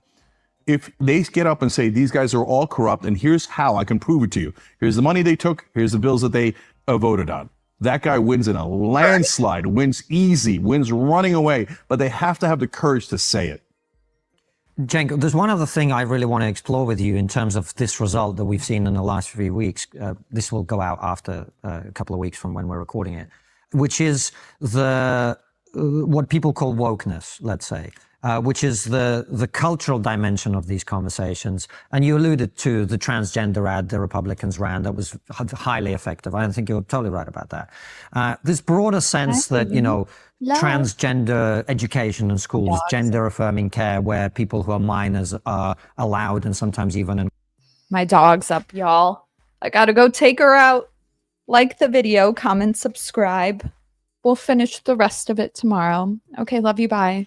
if they get up and say, these guys are all corrupt, and here's how I can prove it to you. Here's the money they took. Here's the bills that they voted on. That guy wins in a landslide, wins easy, wins running away, but they have to have the courage to say it. Cenk, there's one other thing I really want to explore with you in terms of this result that we've seen in the last few weeks. This will go out after a couple of weeks from when we're recording it, which is what people call wokeness, let's say. Which is the cultural dimension of these conversations. And you alluded to the transgender ad the Republicans ran that was highly effective. I think you're totally right about that. This broader sense that, transgender education in schools, gender affirming care, where people who are minors are allowed and sometimes even... My dog's up, y'all. I gotta go take her out. Like the video, comment, subscribe. We'll finish the rest of it tomorrow. Okay, love you, bye.